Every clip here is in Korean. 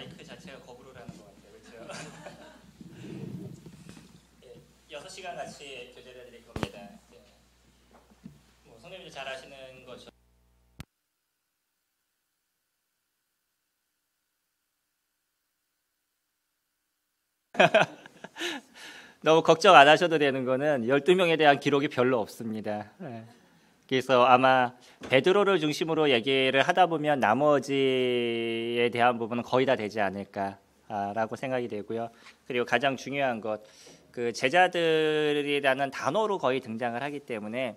마이크 자체가 거부를 하는 것 같아요. 그렇죠? 예, 6시간 같이 교제를 드릴 겁니다. 예. 뭐 선생님들 잘 아시는 것처럼 너무 걱정 안 하셔도 되는 거는 12명에 대한 기록이 별로 없습니다. 예. 그래서 아마 베드로를 중심으로 얘기를 하다 보면 나머지에 대한 부분은 거의 다 되지 않을까라고 생각이 되고요. 그리고 가장 중요한 것, 그 제자들이라는 단어로 거의 등장을 하기 때문에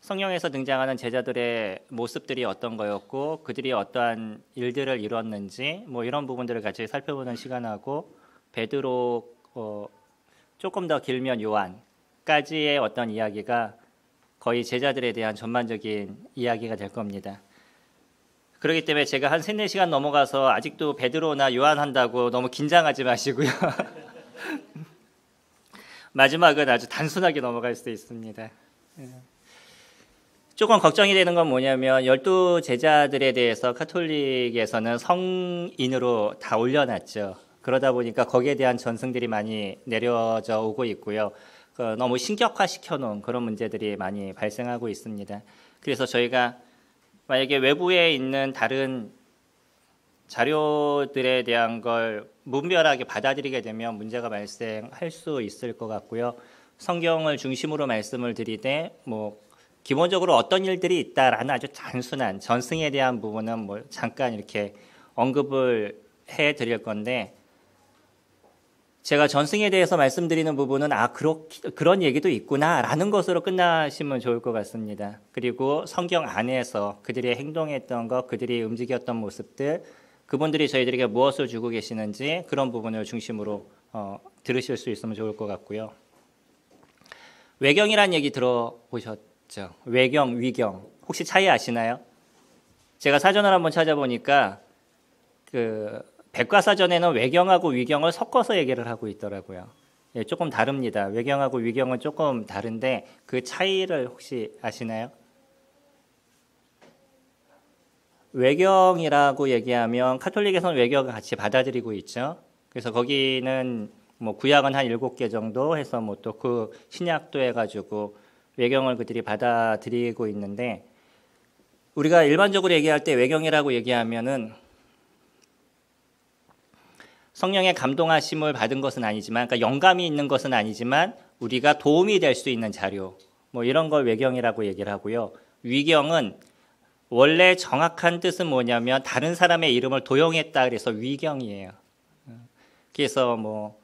성경에서 등장하는 제자들의 모습들이 어떤 거였고 그들이 어떠한 일들을 이뤘는지 뭐 이런 부분들을 같이 살펴보는 시간하고 베드로 조금 더 길면 요한까지의 어떤 이야기가 거의 제자들에 대한 전반적인 이야기가 될 겁니다. 그렇기 때문에 제가 한 3, 4시간 넘어가서 아직도 베드로나 요한 한다고 너무 긴장하지 마시고요. 마지막은 아주 단순하게 넘어갈 수 있습니다. 조금 걱정이 되는 건 뭐냐면 12제자들에 대해서 카톨릭에서는 성인으로 다 올려놨죠. 그러다 보니까 거기에 대한 전승들이 많이 내려져 오고 있고요. 너무 신격화시켜 놓은 그런 문제들이 많이 발생하고 있습니다. 그래서 저희가 만약에 외부에 있는 다른 자료들에 대한 걸 무분별하게 받아들이게 되면 문제가 발생할 수 있을 것 같고요. 성경을 중심으로 말씀을 드리되 뭐 기본적으로 어떤 일들이 있다라는 아주 단순한 전승에 대한 부분은 뭐 잠깐 이렇게 언급을 해 드릴 건데 제가 전승에 대해서 말씀드리는 부분은 그런 얘기도 있구나라는 것으로 끝나시면 좋을 것 같습니다. 그리고 성경 안에서 그들이 행동했던 것, 그들이 움직였던 모습들, 그분들이 저희들에게 무엇을 주고 계시는지 그런 부분을 중심으로 들으실 수 있으면 좋을 것 같고요. 외경이란 얘기 들어보셨죠? 외경, 위경. 혹시 차이 아시나요? 제가 사전을 한번 찾아보니까 백과사전에는 외경하고 위경을 섞어서 얘기를 하고 있더라고요. 예, 조금 다릅니다. 외경하고 위경은 조금 다른데 그 차이를 혹시 아시나요? 외경이라고 얘기하면 카톨릭에서는 외경을 같이 받아들이고 있죠. 그래서 거기는 뭐 구약은 한 7개 정도 해서 뭐 또 그 신약도 해가지고 외경을 그들이 받아들이고 있는데 우리가 일반적으로 얘기할 때 외경이라고 얘기하면은 성령의 감동하심을 받은 것은 아니지만, 그러니까 영감이 있는 것은 아니지만 우리가 도움이 될 수 있는 자료, 뭐 이런 걸 외경이라고 얘기를 하고요. 위경은 원래 정확한 뜻은 뭐냐면 다른 사람의 이름을 도용했다 그래서 위경이에요. 그래서 뭐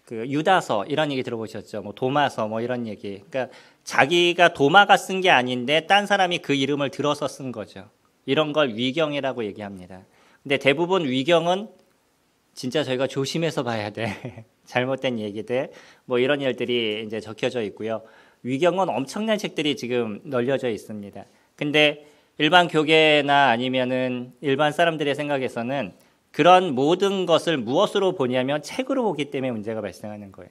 그 유다서 이런 얘기 들어보셨죠? 뭐 도마서 뭐 이런 얘기. 그러니까 자기가 도마가 쓴 게 아닌데 딴 사람이 그 이름을 들어서 쓴 거죠. 이런 걸 위경이라고 얘기합니다. 근데 대부분 위경은 진짜 저희가 조심해서 봐야 돼. 잘못된 얘기들, 뭐 이런 일들이 이제 적혀져 있고요. 위경은 엄청난 책들이 지금 널려져 있습니다. 근데 일반 교계나 아니면은 일반 사람들의 생각에서는 그런 모든 것을 무엇으로 보냐면 책으로 보기 때문에 문제가 발생하는 거예요.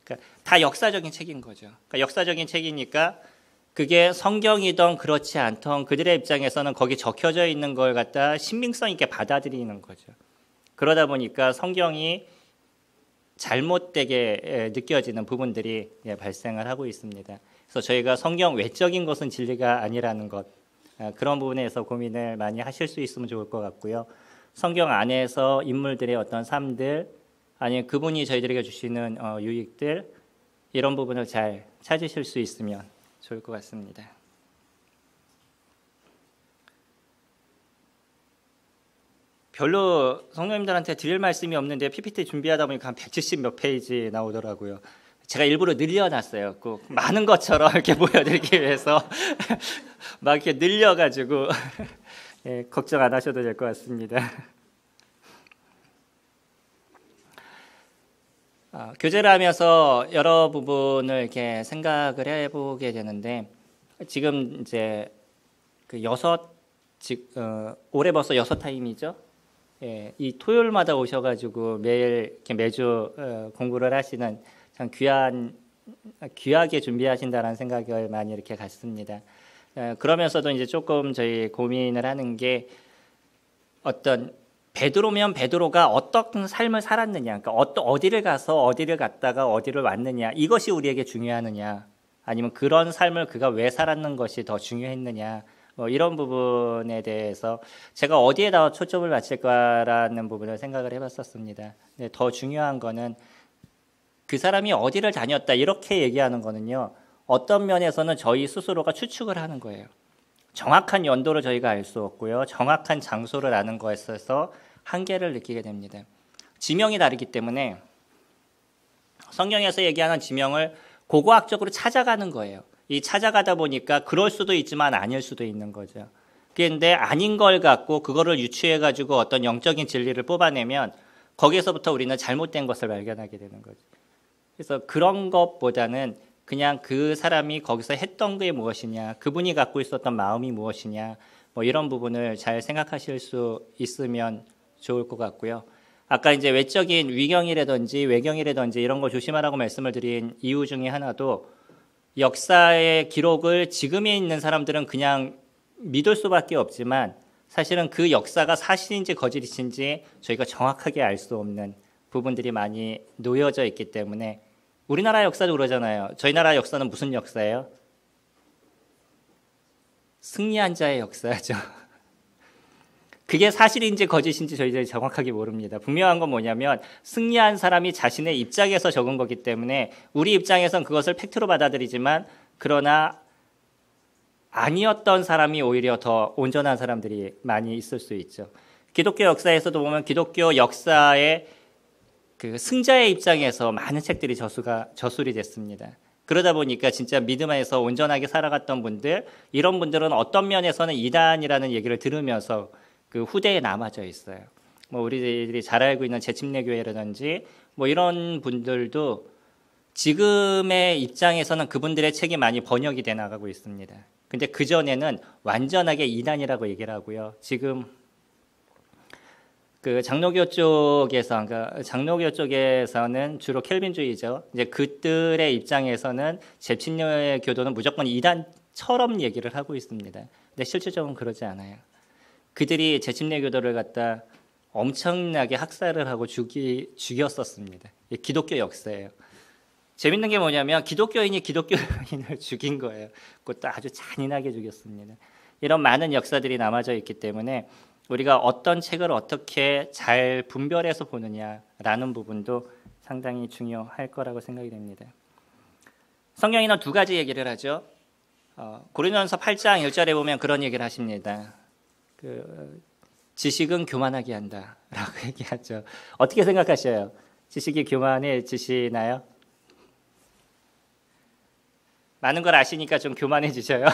그러니까 다 역사적인 책인 거죠. 그러니까 역사적인 책이니까 그게 성경이든 그렇지 않던 그들의 입장에서는 거기 적혀져 있는 걸 갖다 신빙성 있게 받아들이는 거죠. 그러다 보니까 성경이 잘못되게 느껴지는 부분들이 발생을 하고 있습니다. 그래서 저희가 성경 외적인 것은 진리가 아니라는 것, 그런 부분에서 고민을 많이 하실 수 있으면 좋을 것 같고요. 성경 안에서 인물들의 어떤 삶들, 아니면 그분이 저희들에게 주시는 유익들, 이런 부분을 잘 찾으실 수 있으면 좋을 것 같습니다. 별로 성도님들한테 드릴 말씀이 없는데 PPT 준비하다 보니까 한 170 몇 페이지 나오더라고요. 제가 일부러 늘려놨어요. 그 많은 것처럼 이렇게 보여드리기 위해서 막 이렇게 늘려가지고 예, 걱정 안 하셔도 될 것 같습니다. 교제를 하면서 여러 부분을 이렇게 생각을 해보게 되는데 지금 이제 올해 벌써 6타임이죠. 예, 이 토요일마다 오셔가지고 매일 이렇게 매주 공부를 하시는 참 귀하게 준비하신다라는 생각을 많이 이렇게 갖습니다. 그러면서도 이제 조금 저희 고민을 하는 게 어떤 베드로면 베드로가 어떤 삶을 살았느냐, 그러니까 어디를 가서 어디를 갔다가 어디를 왔느냐, 이것이 우리에게 중요하느냐, 아니면 그런 삶을 그가 왜 살았는 것이 더 중요했느냐, 뭐 이런 부분에 대해서 제가 어디에다 초점을 맞출까라는 부분을 생각을 해봤었습니다. 근데 더 중요한 거는 그 사람이 어디를 다녔다 이렇게 얘기하는 거는요, 어떤 면에서는 저희 스스로가 추측을 하는 거예요. 정확한 연도를 저희가 알 수 없고요, 정확한 장소를 아는 것에 있어서 한계를 느끼게 됩니다. 지명이 다르기 때문에 성경에서 얘기하는 지명을 고고학적으로 찾아가는 거예요. 이 찾아가다 보니까 그럴 수도 있지만 아닐 수도 있는 거죠. 그런데 아닌 걸 갖고 그거를 유추해 가지고 어떤 영적인 진리를 뽑아내면 거기에서부터 우리는 잘못된 것을 발견하게 되는 거죠. 그래서 그런 것보다는 그냥 그 사람이 거기서 했던 게 무엇이냐, 그분이 갖고 있었던 마음이 무엇이냐, 뭐 이런 부분을 잘 생각하실 수 있으면 좋을 것 같고요. 아까 이제 외적인 위경이라든지 외경이라든지 이런 거 조심하라고 말씀을 드린 이유 중에 하나도 역사의 기록을 지금에 있는 사람들은 그냥 믿을 수밖에 없지만 사실은 그 역사가 사실인지 거짓인지 저희가 정확하게 알 수 없는 부분들이 많이 놓여져 있기 때문에 우리나라 역사도 그러잖아요. 저희 나라 역사는 무슨 역사예요? 승리한 자의 역사죠. 그게 사실인지 거짓인지 저희들이 정확하게 모릅니다. 분명한 건 뭐냐면 승리한 사람이 자신의 입장에서 적은 거기 때문에 우리 입장에선 그것을 팩트로 받아들이지만 그러나 아니었던 사람이 오히려 더 온전한 사람들이 많이 있을 수 있죠. 기독교 역사에서도 보면 기독교 역사의 그 승자의 입장에서 많은 책들이 저술이 됐습니다. 그러다 보니까 진짜 믿음 안에서 온전하게 살아갔던 분들, 이런 분들은 어떤 면에서는 이단이라는 얘기를 들으면서 그 후대에 남아져 있어요. 뭐 우리들이 잘 알고 있는 제침내교회라든지 뭐 이런 분들도 지금의 입장에서는 그분들의 책이 많이 번역이 돼 나가고 있습니다. 근데 그 전에는 완전하게 이단이라고 얘기를 하고요. 지금 그 장로교 쪽에서, 그러니까 장로교 쪽에서는 주로 켈빈주의죠. 이제 그들의 입장에서는 제침내교회 교도는 무조건 이단처럼 얘기를 하고 있습니다. 근데 실질적으로는 그러지 않아요. 그들이 제침내교도를 갖다 엄청나게 학살을 하고 죽였었습니다. 기독교 역사예요. 재밌는 게 뭐냐면 기독교인이 기독교인을 죽인 거예요. 그것도 아주 잔인하게 죽였습니다. 이런 많은 역사들이 남아져 있기 때문에 우리가 어떤 책을 어떻게 잘 분별해서 보느냐라는 부분도 상당히 중요할 거라고 생각이 됩니다. 성경에는 두 가지 얘기를 하죠. 고린도전서 8장 1절에 보면 그런 얘기를 하십니다. 지식은 교만하게 한다라고 얘기하죠. 어떻게 생각하셔요? 지식이 교만해지시나요? 많은 걸 아시니까 좀 교만해지셔요.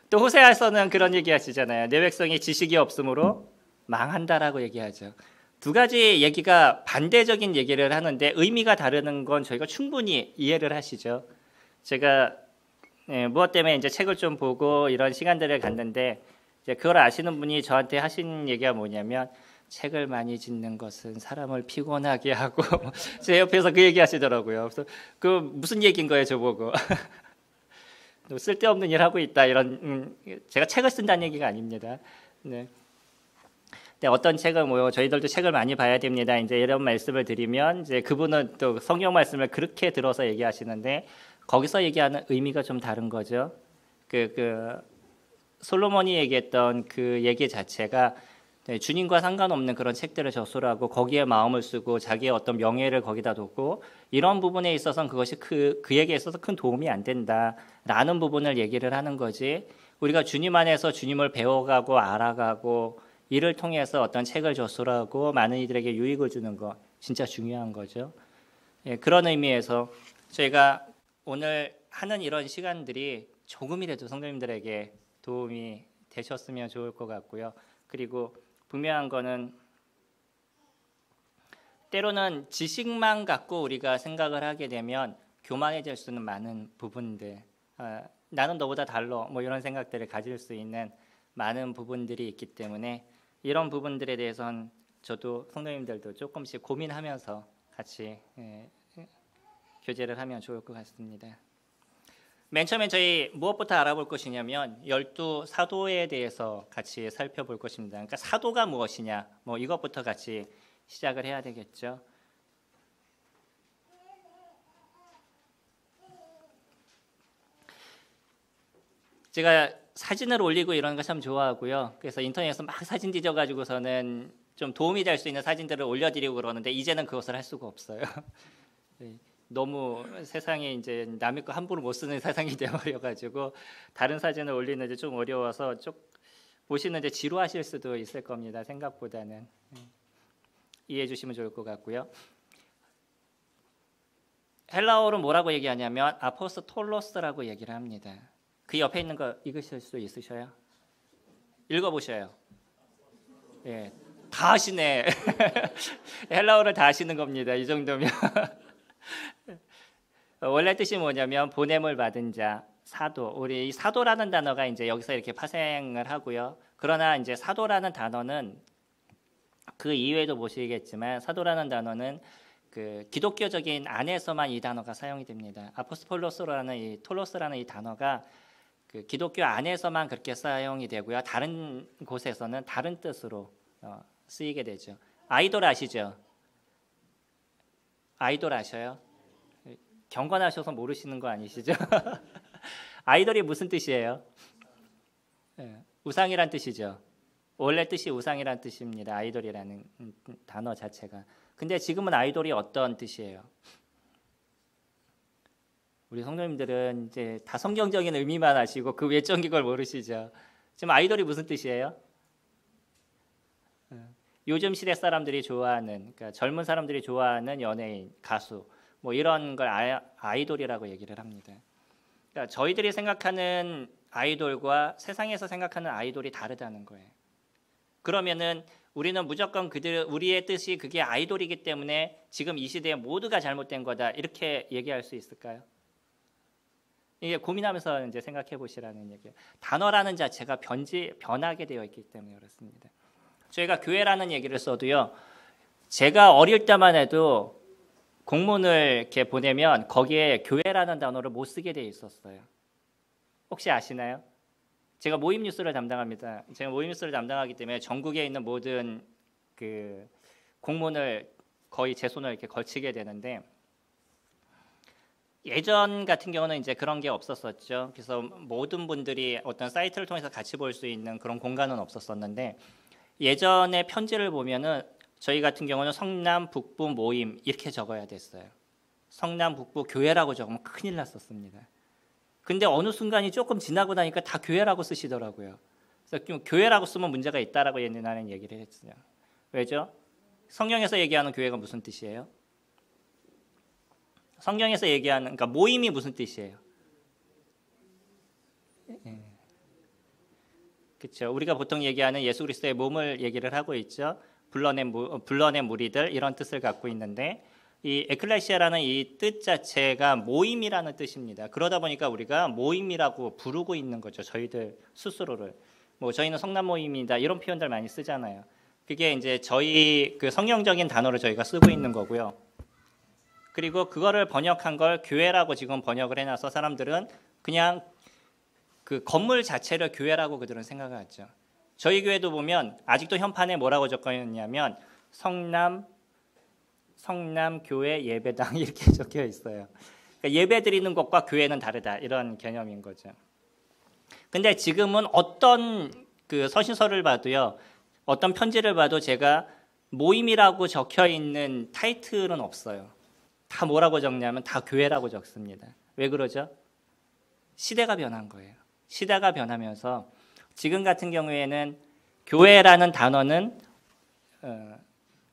또 호세아서는 그런 얘기하시잖아요. 내 백성이 지식이 없으므로 망한다라고 얘기하죠. 두 가지 얘기가 반대적인 얘기를 하는데 의미가 다르는 건 저희가 충분히 이해를 하시죠. 제가 무엇 때문에 이제 책을 좀 보고 이런 시간들을 갖는데 이제 그걸 아시는 분이 저한테 하신 얘기가 뭐냐면 책을 많이 짓는 것은 사람을 피곤하게 하고 제 옆에서 그 얘기 하시더라고요. 그래서 그 무슨 얘기인 거예요, 저보고. 쓸데없는 일 하고 있다 이런 제가 책을 쓴다는 얘기가 아닙니다. 네. 근데 어떤 책을 뭐 저희들도 책을 많이 봐야 됩니다. 이제 이런 말씀을 드리면 이제 그분은 또 성경 말씀을 그렇게 들어서 얘기하시는데 거기서 얘기하는 의미가 좀 다른 거죠. 그 솔로몬이 얘기했던 그 얘기 자체가 주님과 상관없는 그런 책들을 저술하고 거기에 마음을 쓰고 자기의 어떤 명예를 거기다 두고 이런 부분에 있어서는 그것이 그에게 있어서 큰 도움이 안 된다라는 부분을 얘기를 하는 거지. 우리가 주님 안에서 주님을 배워가고 알아가고 이를 통해서 어떤 책을 저술하고 많은 이들에게 유익을 주는 거 진짜 중요한 거죠. 그런 의미에서 저희가 오늘 하는 이런 시간들이 조금이라도 성도님들에게 도움이 되셨으면 좋을 것 같고요. 그리고 분명한 거는 때로는 지식만 갖고 우리가 생각을 하게 되면 교만해질 수는 많은 부분들, 나는 너보다 달라 뭐 이런 생각들을 가질 수 있는 많은 부분들이 있기 때문에 이런 부분들에 대해서는 저도 성도님들도 조금씩 고민하면서 같이 교제를 하면 좋을 것 같습니다. 맨 처음에 저희 무엇부터 알아볼 것이냐면 12사도에 대해서 같이 살펴볼 것입니다. 그러니까 사도가 무엇이냐, 뭐 이것부터 같이 시작을 해야 되겠죠. 제가 사진을 올리고 이런 거 참 좋아하고요. 그래서 인터넷에서 막 사진 뒤져가지고서는 좀 도움이 될 수 있는 사진들을 올려드리고 그러는데 이제는 그것을 할 수가 없어요. 너무 세상에 이제 남의 거 함부로 못 쓰는 세상이 되어버려가지고 다른 사진을 올리는데 좀 어려워서 좀 보시는데 지루하실 수도 있을 겁니다. 생각보다는 이해해 주시면 좋을 것 같고요. 헬라어로 뭐라고 얘기하냐면 아포스톨로스라고 얘기를 합니다. 그 옆에 있는 거 읽으실 수 있으셔요? 읽어보셔요. 예, 다 하시네. 헬라어를 다 하시는 겁니다. 이 정도면. 원래 뜻이 뭐냐면 보냄을 받은 자, 사도. 우리 이 사도라는 단어가 이제 여기서 이렇게 파생을 하고요. 그러나 이제 사도라는 단어는 그 이외에도 보시겠지만 사도라는 단어는 그 기독교적인 안에서만 이 단어가 사용이 됩니다. 아포스톨로스라는 이 톨로스라는 이 단어가 그 기독교 안에서만 그렇게 사용이 되고요. 다른 곳에서는 다른 뜻으로 쓰이게 되죠. 아이돌 아시죠? 아이돌 아셔요? 경건하셔서 모르시는 거 아니시죠? 아이돌이 무슨 뜻이에요? 우상이란 뜻이죠. 원래 뜻이 우상이란 뜻입니다. 아이돌이라는 단어 자체가. 근데 지금은 아이돌이 어떤 뜻이에요? 우리 성도님들은 이제 다 성경적인 의미만 아시고 그 외적인 걸 모르시죠. 지금 아이돌이 무슨 뜻이에요? 요즘 시대 사람들이 좋아하는, 그러니까 젊은 사람들이 좋아하는 연예인, 가수, 뭐 이런 걸 아이돌이라고 얘기를 합니다. 그러니까 저희들이 생각하는 아이돌과 세상에서 생각하는 아이돌이 다르다는 거예요. 그러면은 우리는 무조건 우리의 뜻이 그게 아이돌이기 때문에 지금 이 시대에 모두가 잘못된 거다 이렇게 얘기할 수 있을까요? 이게 고민하면서 이제 생각해 보시라는 얘기예요. 단어라는 자체가 변하게 되어 있기 때문에 그렇습니다. 저희가 교회라는 얘기를 써도요. 제가 어릴 때만 해도 공문을 이렇게 보내면 거기에 교회라는 단어를 못 쓰게 돼 있었어요. 혹시 아시나요? 제가 모임 뉴스를 담당합니다. 제가 모임 뉴스를 담당하기 때문에 전국에 있는 모든 그 공문을 거의 제 손을 이렇게 걸치게 되는데 예전 같은 경우는 이제 그런 게 없었었죠. 그래서 모든 분들이 어떤 사이트를 통해서 같이 볼 수 있는 그런 공간은 없었었는데 예전에 편지를 보면은 저희 같은 경우는 성남 북부 모임 이렇게 적어야 됐어요. 성남 북부 교회라고 적으면 큰일 났었습니다. 근데 어느 순간이 조금 지나고 나니까 다 교회라고 쓰시더라고요. 그래서 좀 교회라고 쓰면 문제가 있다라고 옛날에는 얘기를 했어요. 왜죠? 성경에서 얘기하는 교회가 무슨 뜻이에요? 성경에서 얘기하는 그러니까 모임이 무슨 뜻이에요? 그렇죠. 우리가 보통 얘기하는 예수 그리스도의 몸을 얘기를 하고 있죠. 불러낸 무리들 이런 뜻을 갖고 있는데 이 에클레시아라는 이 뜻 자체가 모임이라는 뜻입니다. 그러다 보니까 우리가 모임이라고 부르고 있는 거죠. 저희들 스스로를. 뭐 저희는 성남 모임이다 이런 표현들 많이 쓰잖아요. 그게 이제 저희 그 성경적인 단어를 저희가 쓰고 있는 거고요. 그리고 그거를 번역한 걸 교회라고 지금 번역을 해놔서 사람들은 그냥 그 건물 자체를 교회라고 그들은 생각을 하죠. 저희 교회도 보면 아직도 현판에 뭐라고 적혀 있냐면 성남 교회 예배당 이렇게 적혀 있어요. 그러니까 예배 드리는 것과 교회는 다르다 이런 개념인 거죠. 근데 지금은 어떤 그 서신서를 봐도요, 어떤 편지를 봐도 제가 모임이라고 적혀 있는 타이틀은 없어요. 다 뭐라고 적냐면 다 교회라고 적습니다. 왜 그러죠? 시대가 변한 거예요. 시대가 변하면서 지금 같은 경우에는 교회라는 단어는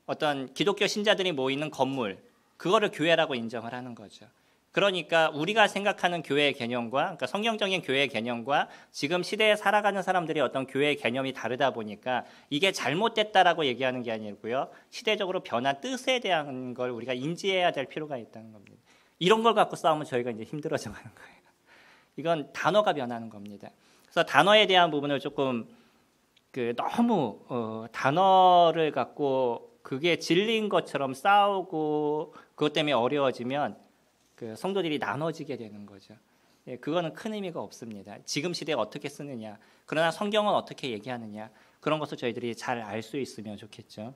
어떤 기독교 신자들이 모이는 건물, 그거를 교회라고 인정을 하는 거죠. 그러니까 우리가 생각하는 교회의 개념과, 그러니까 성경적인 교회의 개념과 지금 시대에 살아가는 사람들이 어떤 교회의 개념이 다르다 보니까 이게 잘못됐다라고 얘기하는 게 아니고요. 시대적으로 변한 뜻에 대한 걸 우리가 인지해야 될 필요가 있다는 겁니다. 이런 걸 갖고 싸우면 저희가 이제 힘들어져 가는 거예요. 이건 단어가 변하는 겁니다. 그래서 단어에 대한 부분을 조금 너무 단어를 갖고 그게 진리인 것처럼 싸우고 그것 때문에 어려워지면 그 성도들이 나눠지게 되는 거죠. 예, 그거는 큰 의미가 없습니다. 지금 시대에 어떻게 쓰느냐, 그러나 성경은 어떻게 얘기하느냐, 그런 것을 저희들이 잘 알 수 있으면 좋겠죠.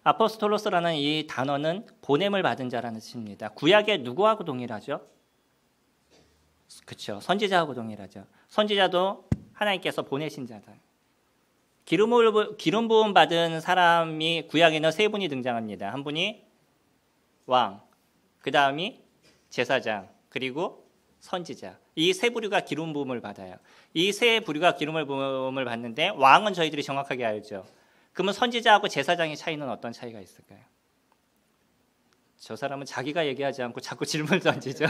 아포스톨로스라는 이 단어는 보냄을 받은 자라는 뜻입니다. 구약에 누구하고 동일하죠? 그렇죠. 선지자하고 동일하죠. 선지자도 하나님께서 보내신 자다. 기름 부음 받은 사람이 구약에는 세 분이 등장합니다. 한 분이 왕, 그 다음이 제사장, 그리고 선지자. 이 세 부류가 기름 부음을 받아요. 이 세 부류가 기름 부음을 받는데 왕은 저희들이 정확하게 알죠. 그러면 선지자하고 제사장의 차이는 어떤 차이가 있을까요? 저 사람은 자기가 얘기하지 않고 자꾸 질문을 던지죠.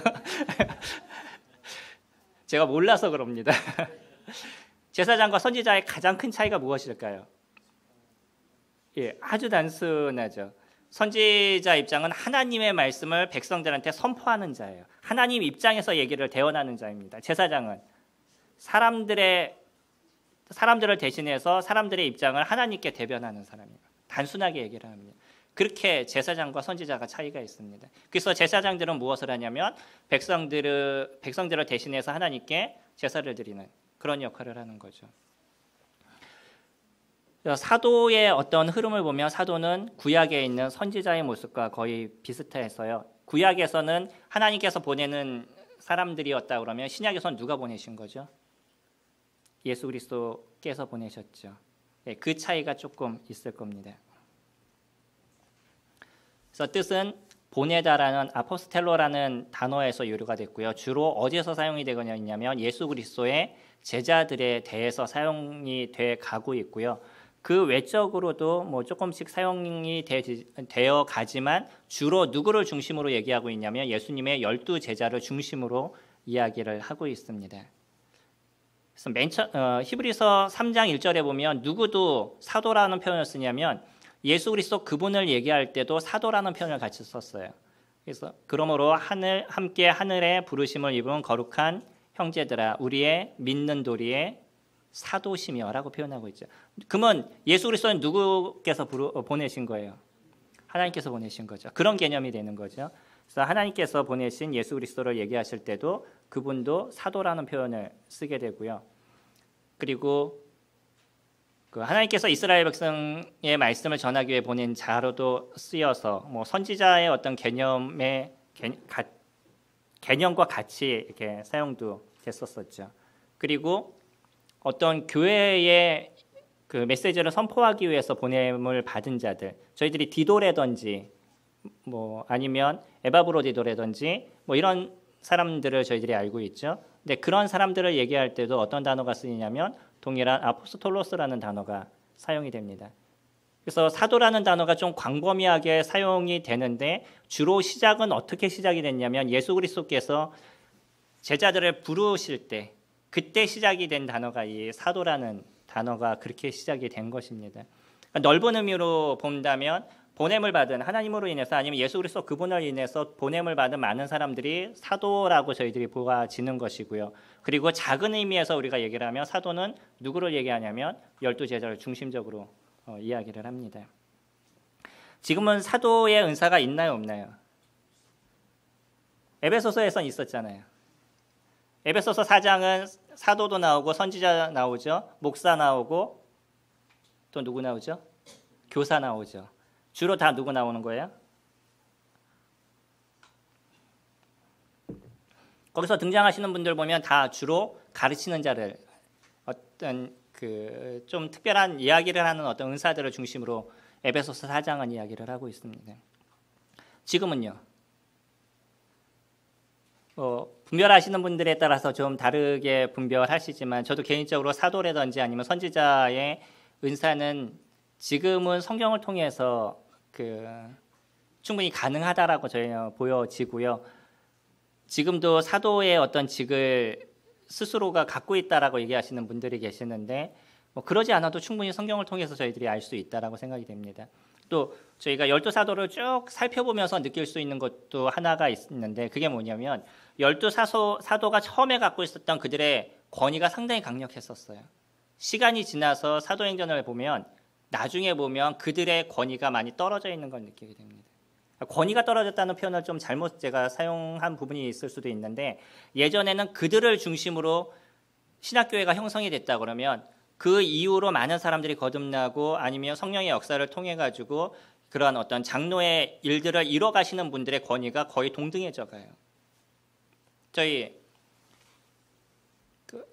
제가 몰라서 그럽니다. 제사장과 선지자의 가장 큰 차이가 무엇일까요? 예, 아주 단순하죠. 선지자 입장은 하나님의 말씀을 백성들한테 선포하는 자예요. 하나님 입장에서 얘기를 대언하는 자입니다. 제사장은 사람들을 대신해서 사람들의 입장을 하나님께 대변하는 사람이에요. 단순하게 얘기를 합니다. 그렇게 제사장과 선지자가 차이가 있습니다. 그래서 제사장들은 무엇을 하냐면 백성들을 대신해서 하나님께 제사를 드리는 그런 역할을 하는 거죠. 사도의 어떤 흐름을 보면 사도는 구약에 있는 선지자의 모습과 거의 비슷해서요. 구약에서는 하나님께서 보내는 사람들이었다 그러면 신약에서는 누가 보내신 거죠? 예수 그리스도께서 보내셨죠. 네, 그 차이가 조금 있을 겁니다. 그래서 뜻은 보내다라는 아포스텔로라는 단어에서 유래가 됐고요. 주로 어디에서 사용이 되거나 있냐면 예수 그리스도의 제자들에 대해서 사용이 돼 가고 있고요. 그 외적으로도 뭐 조금씩 사용이 되어 가지만 주로 누구를 중심으로 얘기하고 있냐면 예수님의 12 제자를 중심으로 이야기를 하고 있습니다. 그래서 히브리서 3장 1절에 보면 누구도 사도라는 표현을 쓰냐면 예수 그리스도 그분을 얘기할 때도 사도라는 표현을 같이 썼어요. 그래서 그러므로 함께 하늘의 부르심을 입은 거룩한 형제들아 우리의 믿는 도리의 사도시며라고 표현하고 있죠. 그러면 예수 그리스도는 누구께서 보내신 거예요? 하나님께서 보내신 거죠. 그런 개념이 되는 거죠. 그래서 하나님께서 보내신 예수 그리스도를 얘기하실 때도 그분도 사도라는 표현을 쓰게 되고요. 그리고 하나님께서 이스라엘 백성의 말씀을 전하기 위해 보낸 자로도 쓰여서 뭐 선지자의 어떤 개념과 같이 이렇게 사용도 됐었었죠. 그리고 어떤 교회의 그 메시지를 선포하기 위해서 보냄을 받은 자들, 저희들이 디도라든지 뭐 아니면 에바브로디도라든지 뭐 이런 사람들을 저희들이 알고 있죠. 근데 그런 사람들을 얘기할 때도 어떤 단어가 쓰이냐면 동일한 아포스톨로스라는 단어가 사용이 됩니다. 그래서 사도라는 단어가 좀 광범위하게 사용이 되는데 주로 시작은 어떻게 시작이 됐냐면 예수 그리스도께서 제자들을 부르실 때 그때 시작이 된 단어가 이 사도라는 단어가 그렇게 시작이 된 것입니다. 그러니까 넓은 의미로 본다면 보냄을 받은 하나님으로 인해서 아니면 예수 그리스도 그분을 인해서 보냄을 받은 많은 사람들이 사도라고 저희들이 보아지는 것이고요. 그리고 작은 의미에서 우리가 얘기를 하면 사도는 누구를 얘기하냐면 12 제자를 중심적으로 이야기를 합니다. 지금은 사도의 은사가 있나요, 없나요? 에베소서에선 있었잖아요. 에베소서 4장은 사도도 나오고 선지자 나오죠. 목사 나오고 또 누구 나오죠? 교사 나오죠. 주로 다 누구 나오는 거예요? 거기서 등장하시는 분들 보면 다 주로 가르치는 자를 어떤 그 좀 특별한 이야기를 하는 어떤 은사들을 중심으로 에베소서 4장은 이야기를 하고 있습니다. 지금은요. 분별하시는 분들에 따라서 좀 다르게 분별하시지만 저도 개인적으로 사도라든지 아니면 선지자의 은사는 지금은 성경을 통해서 충분히 가능하다라고 저희는 보여지고요. 지금도 사도의 어떤 직을 스스로가 갖고 있다라고 얘기하시는 분들이 계시는데 그러지 않아도 충분히 성경을 통해서 저희들이 알 수 있다라고 생각이 됩니다. 또 저희가 12 사도를 쭉 살펴보면서 느낄 수 있는 것도 하나가 있는데 그게 뭐냐면 12 사도가 처음에 갖고 있었던 그들의 권위가 상당히 강력했었어요. 시간이 지나서 사도행전을 보면 나중에 보면 그들의 권위가 많이 떨어져 있는 걸 느끼게 됩니다. 권위가 떨어졌다는 표현을 좀 잘못 제가 사용한 부분이 있을 수도 있는데, 예전에는 그들을 중심으로 신학교회가 형성이 됐다 그러면 그 이후로 많은 사람들이 거듭나고 아니면 성령의 역사를 통해 가지고 그러한 어떤 장로의 일들을 이뤄가시는 분들의 권위가 거의 동등해져 가요. 저희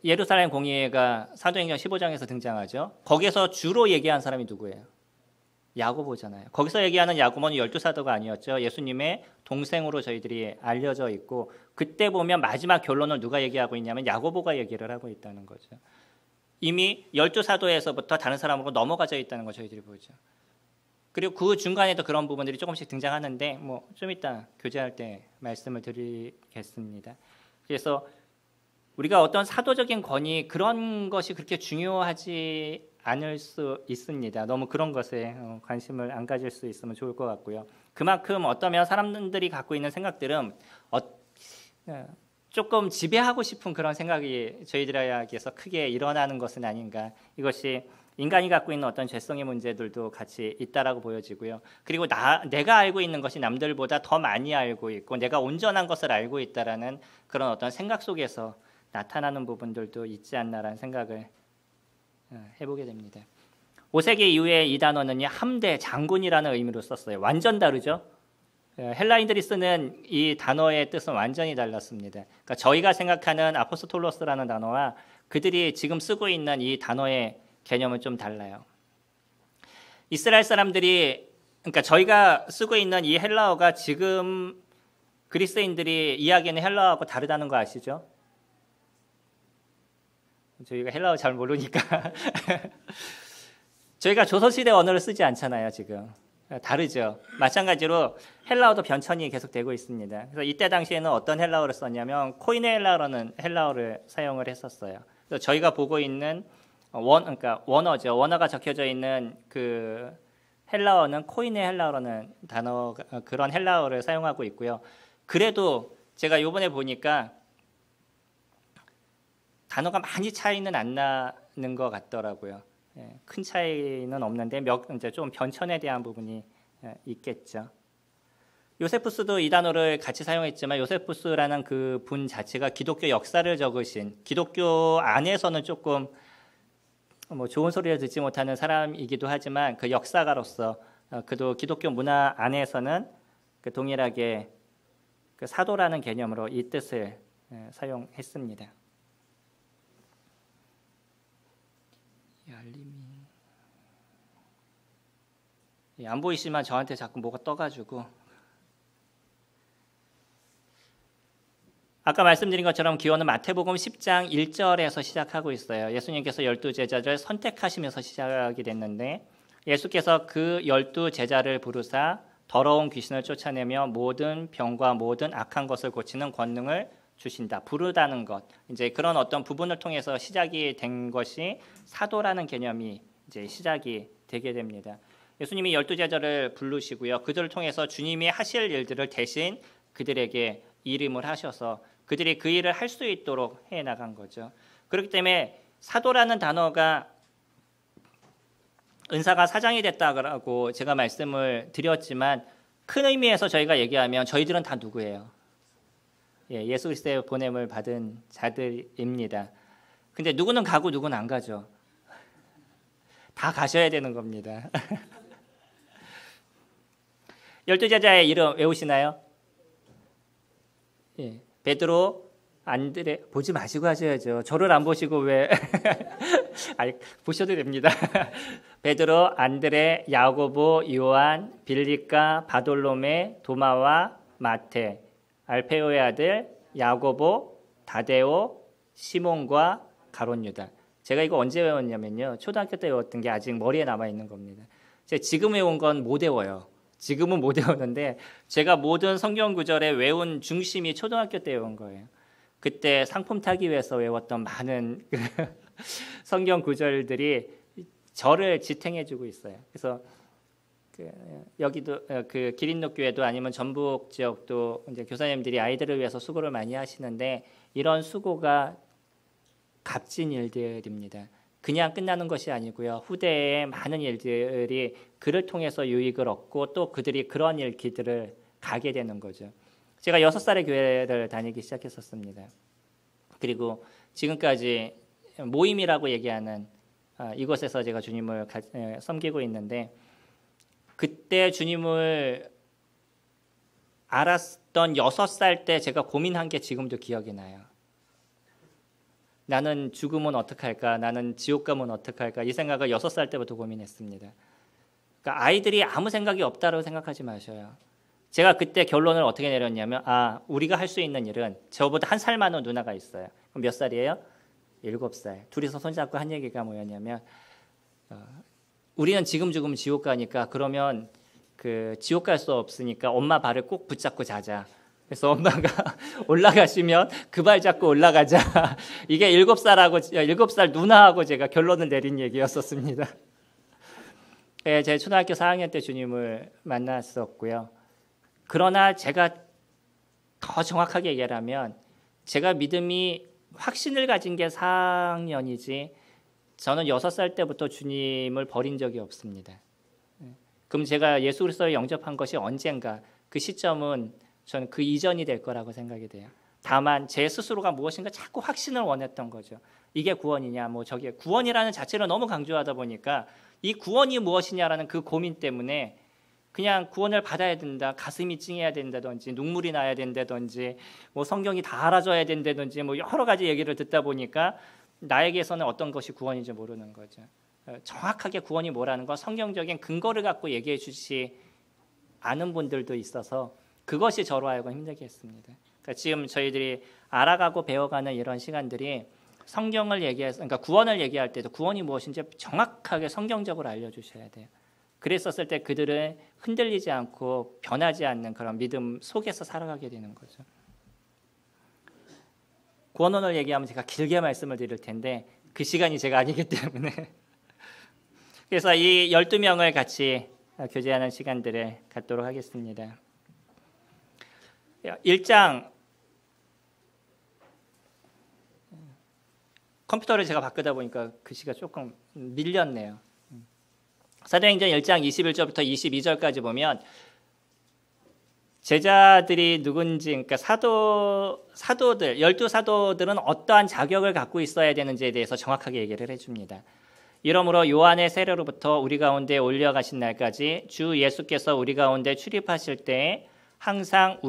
예루살렘 공의회가 사도행전 15장에서 등장하죠. 거기에서 주로 얘기한 사람이 누구예요? 야고보잖아요. 거기서 얘기하는 야고보는 12사도가 아니었죠. 예수님의 동생으로 저희들이 알려져 있고, 그때 보면 마지막 결론을 누가 얘기하고 있냐면 야고보가 얘기를 하고 있다는 거죠. 이미 12사도에서부터 다른 사람으로 넘어가져 있다는 거 저희들이 보죠. 그리고 그 중간에도 그런 부분들이 조금씩 등장하는데 뭐 좀 이따 교제할 때 말씀을 드리겠습니다. 그래서 우리가 어떤 사도적인 권위, 그런 것이 그렇게 중요하지 않을 수 있습니다. 너무 그런 것에 관심을 안 가질 수 있으면 좋을 것 같고요. 그만큼 어떠면 사람들이 갖고 있는 생각들은 조금 지배하고 싶은 그런 생각이 저희들에게서 크게 일어나는 것은 아닌가. 이것이 인간이 갖고 있는 어떤 죄성의 문제들도 같이 있다라고 보여지고요. 그리고 내가 알고 있는 것이 남들보다 더 많이 알고 있고 내가 온전한 것을 알고 있다라는 그런 어떤 생각 속에서 나타나는 부분들도 있지 않나라는 생각을 해보게 됩니다. 5세기 이후에 이 단어는요, 함대, 장군이라는 의미로 썼어요. 완전 다르죠? 헬라인들이 쓰는 이 단어의 뜻은 완전히 달랐습니다. 그러니까 저희가 생각하는 아포스톨로스라는 단어와 그들이 지금 쓰고 있는 이 단어의 개념은 좀 달라요. 이스라엘 사람들이, 그러니까 저희가 쓰고 있는 이 헬라어가 지금 그리스인들이 이야기하는 헬라어하고 다르다는 거 아시죠? 저희가 헬라어 잘 모르니까 저희가 조선시대 언어를 쓰지 않잖아요. 지금 다르죠. 마찬가지로 헬라어도 변천이 계속되고 있습니다. 그래서 이때 당시에는 어떤 헬라어를 썼냐면 코이네 헬라어라는 헬라어를 사용을 했었어요. 그래서 저희가 보고 있는 그러니까 원어죠. 원어가 적혀져 있는 그 헬라어는 코이네 헬라어라는 단어, 그런 헬라어를 사용하고 있고요. 그래도 제가 이번에 보니까 단어가 많이 차이는 안 나는 것 같더라고요. 큰 차이는 없는데 이제 좀 변천에 대한 부분이 있겠죠. 요세푸스도 이 단어를 같이 사용했지만 요세푸스라는 그 분 자체가 기독교 역사를 적으신, 기독교 안에서는 조금 뭐 좋은 소리를 듣지 못하는 사람이기도 하지만 그 역사가로서 그도 기독교 문화 안에서는 그 동일하게 그 사도라는 개념으로 이 뜻을 사용했습니다. 안 보이시지만 저한테 자꾸 뭐가 떠가지고, 아까 말씀드린 것처럼 기원은 마태복음 10장 1절에서 시작하고 있어요. 예수님께서 12제자를 선택하시면서 시작이 됐는데, 예수께서 그 12제자를 부르사 더러운 귀신을 쫓아내며 모든 병과 모든 악한 것을 고치는 권능을 주신다. 부르다는 것, 이제 그런 어떤 부분을 통해서 시작이 된 것이 사도라는 개념이 이제 시작이 되게 됩니다. 예수님이 12제자를 부르시고요. 그들을 통해서 주님이 하실 일들을 대신 그들에게 일임을 하셔서 그들이 그 일을 할 수 있도록 해나간 거죠. 그렇기 때문에 사도라는 단어가 은사가 사장이 됐다고 제가 말씀을 드렸지만, 큰 의미에서 저희가 얘기하면 저희들은 다 누구예요? 예수 그리스도의 보냄을 받은 자들입니다. 근데 누구는 가고 누구는 안 가죠. 다 가셔야 되는 겁니다. 12제자의 이름 외우시나요? 베드로, 안드레, 보지 마시고 하셔야죠. 저를 안 보시고 왜? 아니, 보셔도 됩니다. 베드로, 안드레, 야고보, 요한, 빌립과, 바돌로메, 도마와 마테, 알페오의 아들 야고보, 다데오, 시몬과 가롯 유다. 제가 이거 언제 외웠냐면요, 초등학교 때 외웠던 게 아직 머리에 남아 있는 겁니다. 제가 지금 외운 건 못 외워요. 지금은 못 외우는데 제가 모든 성경 구절에 외운 중심이 초등학교 때 외운 거예요. 그때 상품 타기 위해서 외웠던 많은 성경 구절들이 저를 지탱해주고 있어요. 그래서 여기도 그 기린록 교회도 아니면 전북 지역도 이제 교사님들이 아이들을 위해서 수고를 많이 하시는데, 이런 수고가 값진 일들입니다. 그냥 끝나는 것이 아니고요. 후대에 많은 일들이 그를 통해서 유익을 얻고 또 그들이 그런 길들을 가게 되는 거죠. 제가 6살에 교회를 다니기 시작했었습니다. 그리고 지금까지 모임이라고 얘기하는 이곳에서 제가 주님을 섬기고 있는데, 그때 주님을 알았던 6살 때 제가 고민한 게 지금도 기억이 나요. 나는 죽으면 어떡할까? 나는 지옥 가면 어떡할까? 이 생각을 6살 때부터 고민했습니다. 그러니까 아이들이 아무 생각이 없다고 생각하지 마셔요. 제가 그때 결론을 어떻게 내렸냐면, 우리가 할 수 있는 일은, 저보다 한 살 많은 누나가 있어요. 그럼 몇 살이에요? 7살. 둘이서 손잡고 한 얘기가 뭐였냐면, 우리는 지금 죽으면 지옥 가니까, 그러면 그 지옥 갈 수 없으니까 엄마 발을 꼭 붙잡고 자자. 그래서 엄마가 올라가시면 그 발 잡고 올라가자. 이게 7살 누나하고 제가 결론을 내린 얘기였었습니다. 네, 제 초등학교 4학년 때 주님을 만났었고요. 그러나 제가 더 정확하게 얘기하면, 제가 믿음이 확신을 가진 게 4학년이지 저는 6살 때부터 주님을 버린 적이 없습니다. 그럼 제가 예수 그리스도를 영접한 것이 언젠가, 그 시점은 저는 그 이전이 될 거라고 생각이 돼요. 다만 제 스스로가 무엇인가 자꾸 확신을 원했던 거죠. 이게 구원이냐, 저게 구원이라는 자체를 너무 강조하다 보니까 이 구원이 무엇이냐라는 그 고민 때문에 그냥 구원을 받아야 된다, 가슴이 찡해야 된다든지, 눈물이 나야 된다든지, 성경이 다 알아줘야 된다든지, 여러 가지 얘기를 듣다 보니까 나에게서는 어떤 것이 구원인지 모르는 거죠. 정확하게 구원이 뭐라는 건 성경적인 근거를 갖고 얘기해 주지 않은 분들도 있어서 그것이 저로 하여금 힘들게 했습니다. 그러니까 지금 저희들이 알아가고 배워가는 이런 시간들이 성경을 그러니까 구원을 얘기할 때도 구원이 무엇인지 정확하게 성경적으로 알려주셔야 돼요. 그랬었을 때 그들은 흔들리지 않고 변하지 않는 그런 믿음 속에서 살아가게 되는 거죠. 구원론을 얘기하면 제가 길게 말씀을 드릴 텐데 그 시간이 제가 아니기 때문에 그래서 이 12명을 같이 교제하는 시간들을 갖도록 하겠습니다. 1장, 컴퓨터를 제가 바꾸다 보니까 글씨가 조금 밀렸네요. 사도행전 1장 21절부터 22절까지 보면 제자들이 누군지, 그러니까 사도들, 12사도들은 어떠한 자격을 갖고 있어야 되는지에 대해서 정확하게 얘기를 해줍니다. 이러므로 요한의 세례로부터 우리 가운데 올려가신 날까지 주 예수께서 우리 가운데 출입하실 때에 항상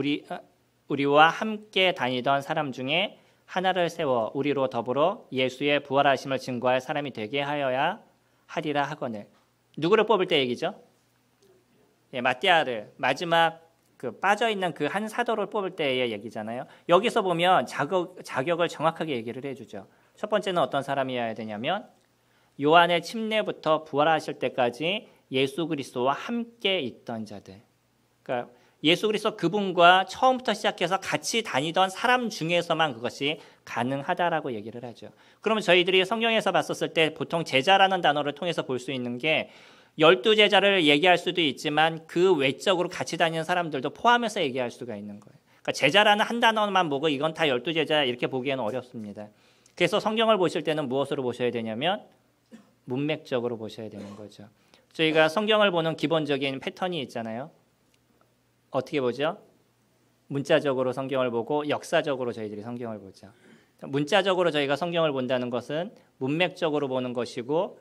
우리와 함께 다니던 사람 중에 하나를 세워 우리로 더불어 예수의 부활하심을 증거할 사람이 되게 하여야 하리라 하거늘. 누구를 뽑을 때 얘기죠? 마띠아를, 마지막 빠져있는 그 한 사도를 뽑을 때의 얘기잖아요. 여기서 보면 자격을 정확하게 얘기를 해주죠. 첫 번째는 어떤 사람이어야 되냐면 요한의 침례부터 부활하실 때까지 예수 그리스도와 함께 있던 자들. 그러니까 예수 그리스도 그분과 처음부터 시작해서 같이 다니던 사람 중에서만 그것이 가능하다라고 얘기를 하죠. 그러면 저희들이 성경에서 봤었을 때 보통 제자라는 단어를 통해서 볼 수 있는 게 12제자를 얘기할 수도 있지만 그 외적으로 같이 다니는 사람들도 포함해서 얘기할 수가 있는 거예요. 그러니까 제자라는 한 단어만 보고 이건 다 12제자 이렇게 보기에는 어렵습니다. 그래서 성경을 보실 때는 무엇으로 보셔야 되냐면 문맥적으로 보셔야 되는 거죠. 저희가 성경을 보는 기본적인 패턴이 있잖아요. 어떻게 보죠? 문자적으로 성경을 보고 역사적으로 저희들이 성경을 보죠. 문자적으로 저희가 성경을 본다는 것은 문맥적으로 보는 것이고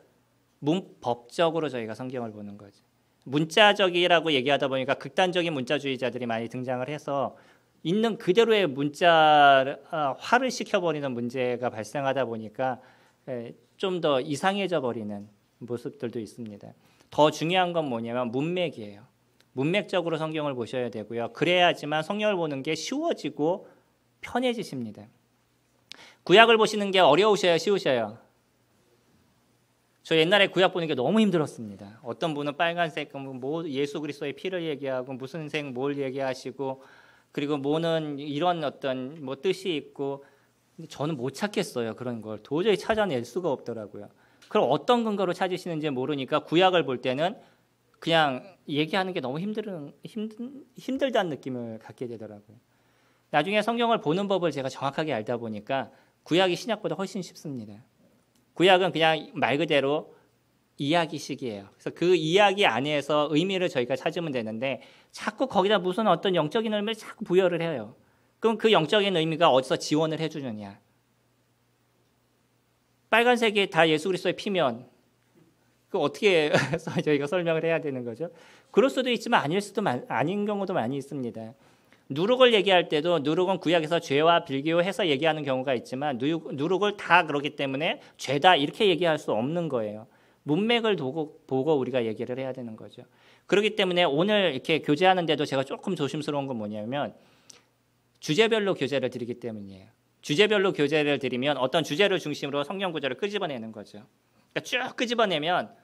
문법적으로 저희가 성경을 보는 거죠. 문자적이라고 얘기하다 보니까 극단적인 문자주의자들이 많이 등장을 해서 있는 그대로의 문자화를 시켜버리는 문제가 발생하다 보니까 좀 더 이상해져 버리는 모습들도 있습니다. 더 중요한 건 뭐냐면 문맥이에요. 문맥적으로 성경을 보셔야 되고요. 그래야지만 성경을 보는 게 쉬워지고 편해지십니다. 구약을 보시는 게 어려우셔요, 쉬우셔요? 저 옛날에 구약 보는 게 너무 힘들었습니다. 어떤 분은 빨간색 예수 그리스도의 피를 얘기하고 무슨 색 뭘 얘기하시고 그리고 뭐는 이런 어떤 뜻이 있고 저는 못 찾겠어요. 그런 걸 도저히 찾아낼 수가 없더라고요. 그럼 어떤 근거로 찾으시는지 모르니까 구약을 볼 때는 그냥 얘기하는 게 너무 힘들다는 느낌을 갖게 되더라고요. 나중에 성경을 보는 법을 제가 정확하게 알다 보니까 구약이 신약보다 훨씬 쉽습니다. 구약은 그냥 말 그대로 이야기식이에요. 그래서 그 이야기 안에서 의미를 저희가 찾으면 되는데 자꾸 거기다 무슨 어떤 영적인 의미를 자꾸 부여를 해요. 그럼 그 영적인 의미가 어디서 지원을 해주느냐? 빨간색이 다 예수 그리스도의 피면 그 어떻게 해서 저희가 설명을 해야 되는 거죠? 그럴 수도 있지만 아닌 경우도 많이 있습니다. 누룩을 얘기할 때도 누룩은 구약에서 죄와 비교해서 얘기하는 경우가 있지만 누룩을 다 그러기 때문에 죄다 이렇게 얘기할 수 없는 거예요. 문맥을 보고 우리가 얘기를 해야 되는 거죠. 그렇기 때문에 오늘 이렇게 교제하는데도 제가 조금 조심스러운 건 뭐냐면 주제별로 교제를 드리기 때문이에요. 주제별로 교제를 드리면 어떤 주제를 중심으로 성경 구절을 끄집어내는 거죠. 그러니까 쭉 끄집어내면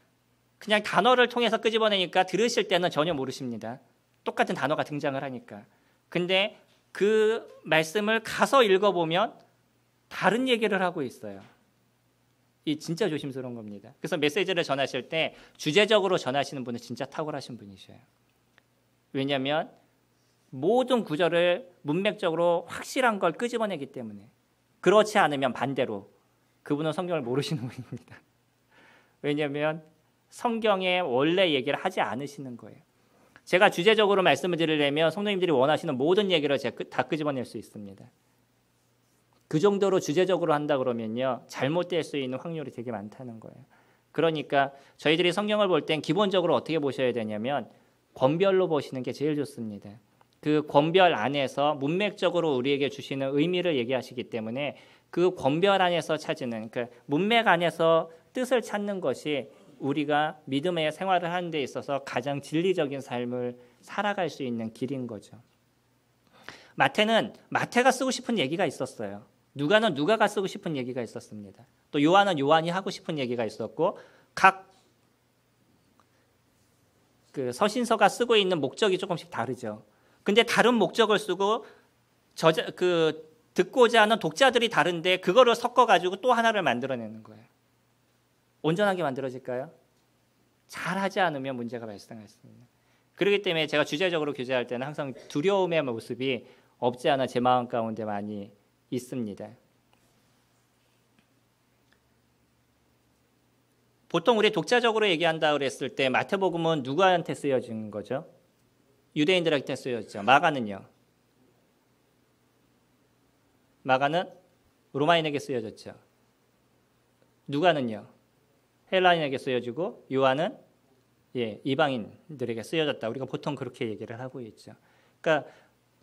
그냥 단어를 통해서 끄집어내니까 들으실 때는 전혀 모르십니다. 똑같은 단어가 등장을 하니까. 근데 그 말씀을 가서 읽어보면 다른 얘기를 하고 있어요. 이 진짜 조심스러운 겁니다. 그래서 메시지를 전하실 때 주제적으로 전하시는 분은 진짜 탁월하신 분이셔요. 왜냐하면 모든 구절을 문맥적으로 확실한 걸 끄집어내기 때문에. 그렇지 않으면 반대로 그분은 성경을 모르시는 분입니다. 왜냐하면 성경의 원래 얘기를 하지 않으시는 거예요. 제가 주제적으로 말씀을 드리려면 성도님들이 원하시는 모든 얘기를 제가 다 끄집어낼 수 있습니다. 그 정도로 주제적으로 한다 그러면요, 잘못될 수 있는 확률이 되게 많다는 거예요. 그러니까 저희들이 성경을 볼 땐 기본적으로 어떻게 보셔야 되냐면 권별로 보시는 게 제일 좋습니다. 그 권별 안에서 문맥적으로 우리에게 주시는 의미를 얘기하시기 때문에 그 권별 안에서 찾는 그 문맥 안에서 뜻을 찾는 것이 우리가 믿음의 생활을 하는 데 있어서 가장 진리적인 삶을 살아갈 수 있는 길인 거죠. 마태는 마태가 쓰고 싶은 얘기가 있었어요. 누가는 누가가 쓰고 싶은 얘기가 있었습니다. 또 요한은 요한이 하고 싶은 얘기가 있었고 각 그 서신서가 쓰고 있는 목적이 조금씩 다르죠. 근데 다른 목적을 쓰고 듣고자 하는 독자들이 다른데 그거를 섞어가지고 또 하나를 만들어내는 거예요. 온전하게 만들어질까요? 잘하지 않으면 문제가 발생했습니다. 그렇기 때문에 제가 주제적으로 교제할 때는 항상 두려움의 모습이 없지 않아 제 마음 가운데 많이 있습니다. 보통 우리 독자적으로 얘기한다 그랬을 때 마태복음은 누구한테 쓰여진 거죠? 유대인들한테 쓰여졌죠. 마가는요? 마가는 로마인에게 쓰여졌죠. 누가는요? 헬라인에게 쓰여지고 요한은 이방인들에게 쓰여졌다. 우리가 보통 그렇게 얘기를 하고 있죠. 그러니까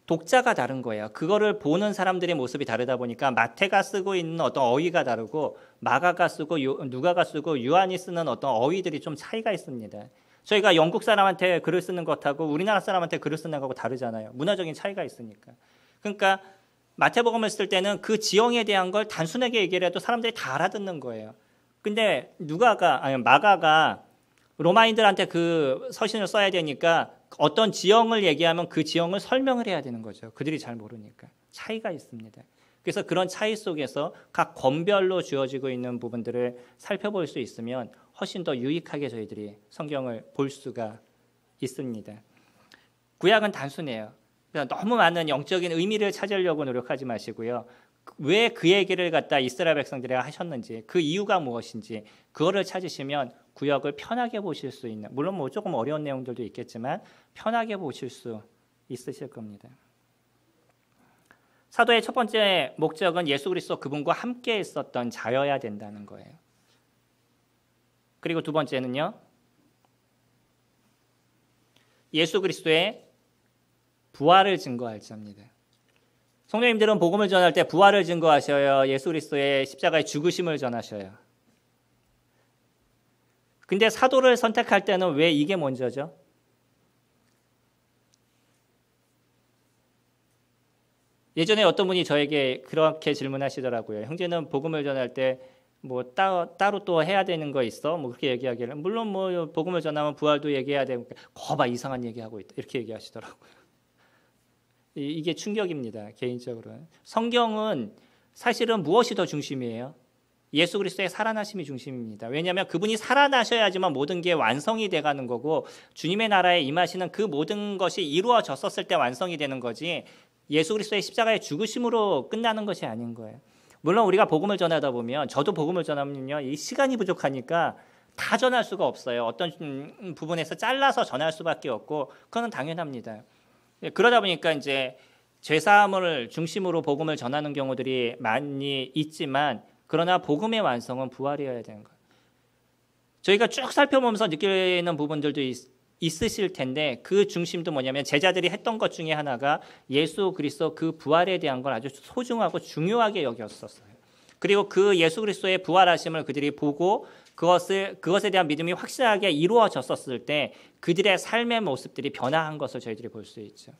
독자가 다른 거예요. 그거를 보는 사람들의 모습이 다르다 보니까 마태가 쓰고 있는 어떤 어휘가 다르고 마가가 쓰고 누가가 쓰고 요한이 쓰는 어떤 어휘들이 좀 차이가 있습니다. 저희가 영국 사람한테 글을 쓰는 것하고 우리나라 사람한테 글을 쓰는 것하고 다르잖아요. 문화적인 차이가 있으니까. 그러니까 마태복음을 쓸 때는 그 지형에 대한 걸 단순하게 얘기를 해도 사람들이 다 알아듣는 거예요. 근데 마가가 로마인들한테 그 서신을 써야 되니까 어떤 지형을 얘기하면 그 지형을 설명을 해야 되는 거죠. 그들이 잘 모르니까. 차이가 있습니다. 그래서 그런 차이 속에서 각 권별로 주어지고 있는 부분들을 살펴볼 수 있으면 훨씬 더 유익하게 저희들이 성경을 볼 수가 있습니다. 구약은 단순해요. 그래서 너무 많은 영적인 의미를 찾으려고 노력하지 마시고요. 왜 그 얘기를 갖다 이스라엘 백성들이 하셨는지, 그 이유가 무엇인지 그거를 찾으시면 구약을 편하게 보실 수 있는, 물론 뭐 조금 어려운 내용들도 있겠지만 편하게 보실 수 있으실 겁니다. 사도의 첫 번째 목적은 예수 그리스도 그분과 함께 있었던 자여야 된다는 거예요. 그리고 두 번째는요, 예수 그리스도의 부활을 증거할 자입니다. 성도님들은 복음을 전할 때 부활을 증거하셔요? 예수 그리스도의 십자가의 죽으심을 전하셔요? 근데 사도를 선택할 때는 왜 이게 먼저죠? 예전에 어떤 분이 저에게 그렇게 질문하시더라고요. 형제는 복음을 전할 때 뭐 따로 또 해야 되는 거 있어? 뭐 그렇게 얘기하기를, 물론 뭐 복음을 전하면 부활도 얘기해야 되고, 거봐 이상한 얘기하고 있다 이렇게 얘기하시더라고요. 이게 충격입니다. 개인적으로는. 성경은 사실은 무엇이 더 중심이에요? 예수 그리스도의 살아나심이 중심입니다. 왜냐하면 그분이 살아나셔야지만 모든 게 완성이 돼가는 거고 주님의 나라에 임하시는 그 모든 것이 이루어졌었을 때 완성이 되는 거지 예수 그리스도의 십자가의 죽으심으로 끝나는 것이 아닌 거예요. 물론 우리가 복음을 전하다 보면 저도 복음을 전하면요. 이 시간이 부족하니까 다 전할 수가 없어요. 어떤 부분에서 잘라서 전할 수밖에 없고 그건 당연합니다. 그러다 보니까 이제 죄사함을 중심으로 복음을 전하는 경우들이 많이 있지만 그러나 복음의 완성은 부활이어야 되는 거예요. 저희가 쭉 살펴보면서 느끼는 부분들도 있으실 텐데 그 중심도 뭐냐면 제자들이 했던 것 중에 하나가 예수 그리스도 그 부활에 대한 걸 아주 소중하고 중요하게 여겼었어요. 그리고 그 예수 그리스도의 부활하심을 그들이 보고 그것에 대한 믿음이 확실하게 이루어졌었을 때 그들의 삶의 모습들이 변화한 것을 저희들이 볼 수 있죠.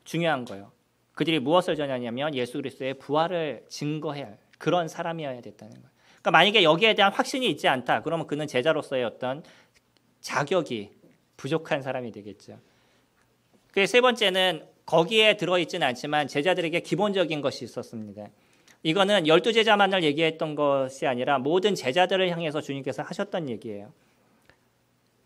중요한 거예요. 그들이 무엇을 전하냐면 예수 그리스도의 부활을 증거해야 할 그런 사람이어야 됐다는 거예요. 그러니까 만약에 여기에 대한 확신이 있지 않다. 그러면 그는 제자로서의 어떤 자격이 부족한 사람이 되겠죠. 그 세 번째는 거기에 들어있지는 않지만 제자들에게 기본적인 것이 있었습니다. 이거는 12제자만을 얘기했던 것이 아니라 모든 제자들을 향해서 주님께서 하셨던 얘기예요.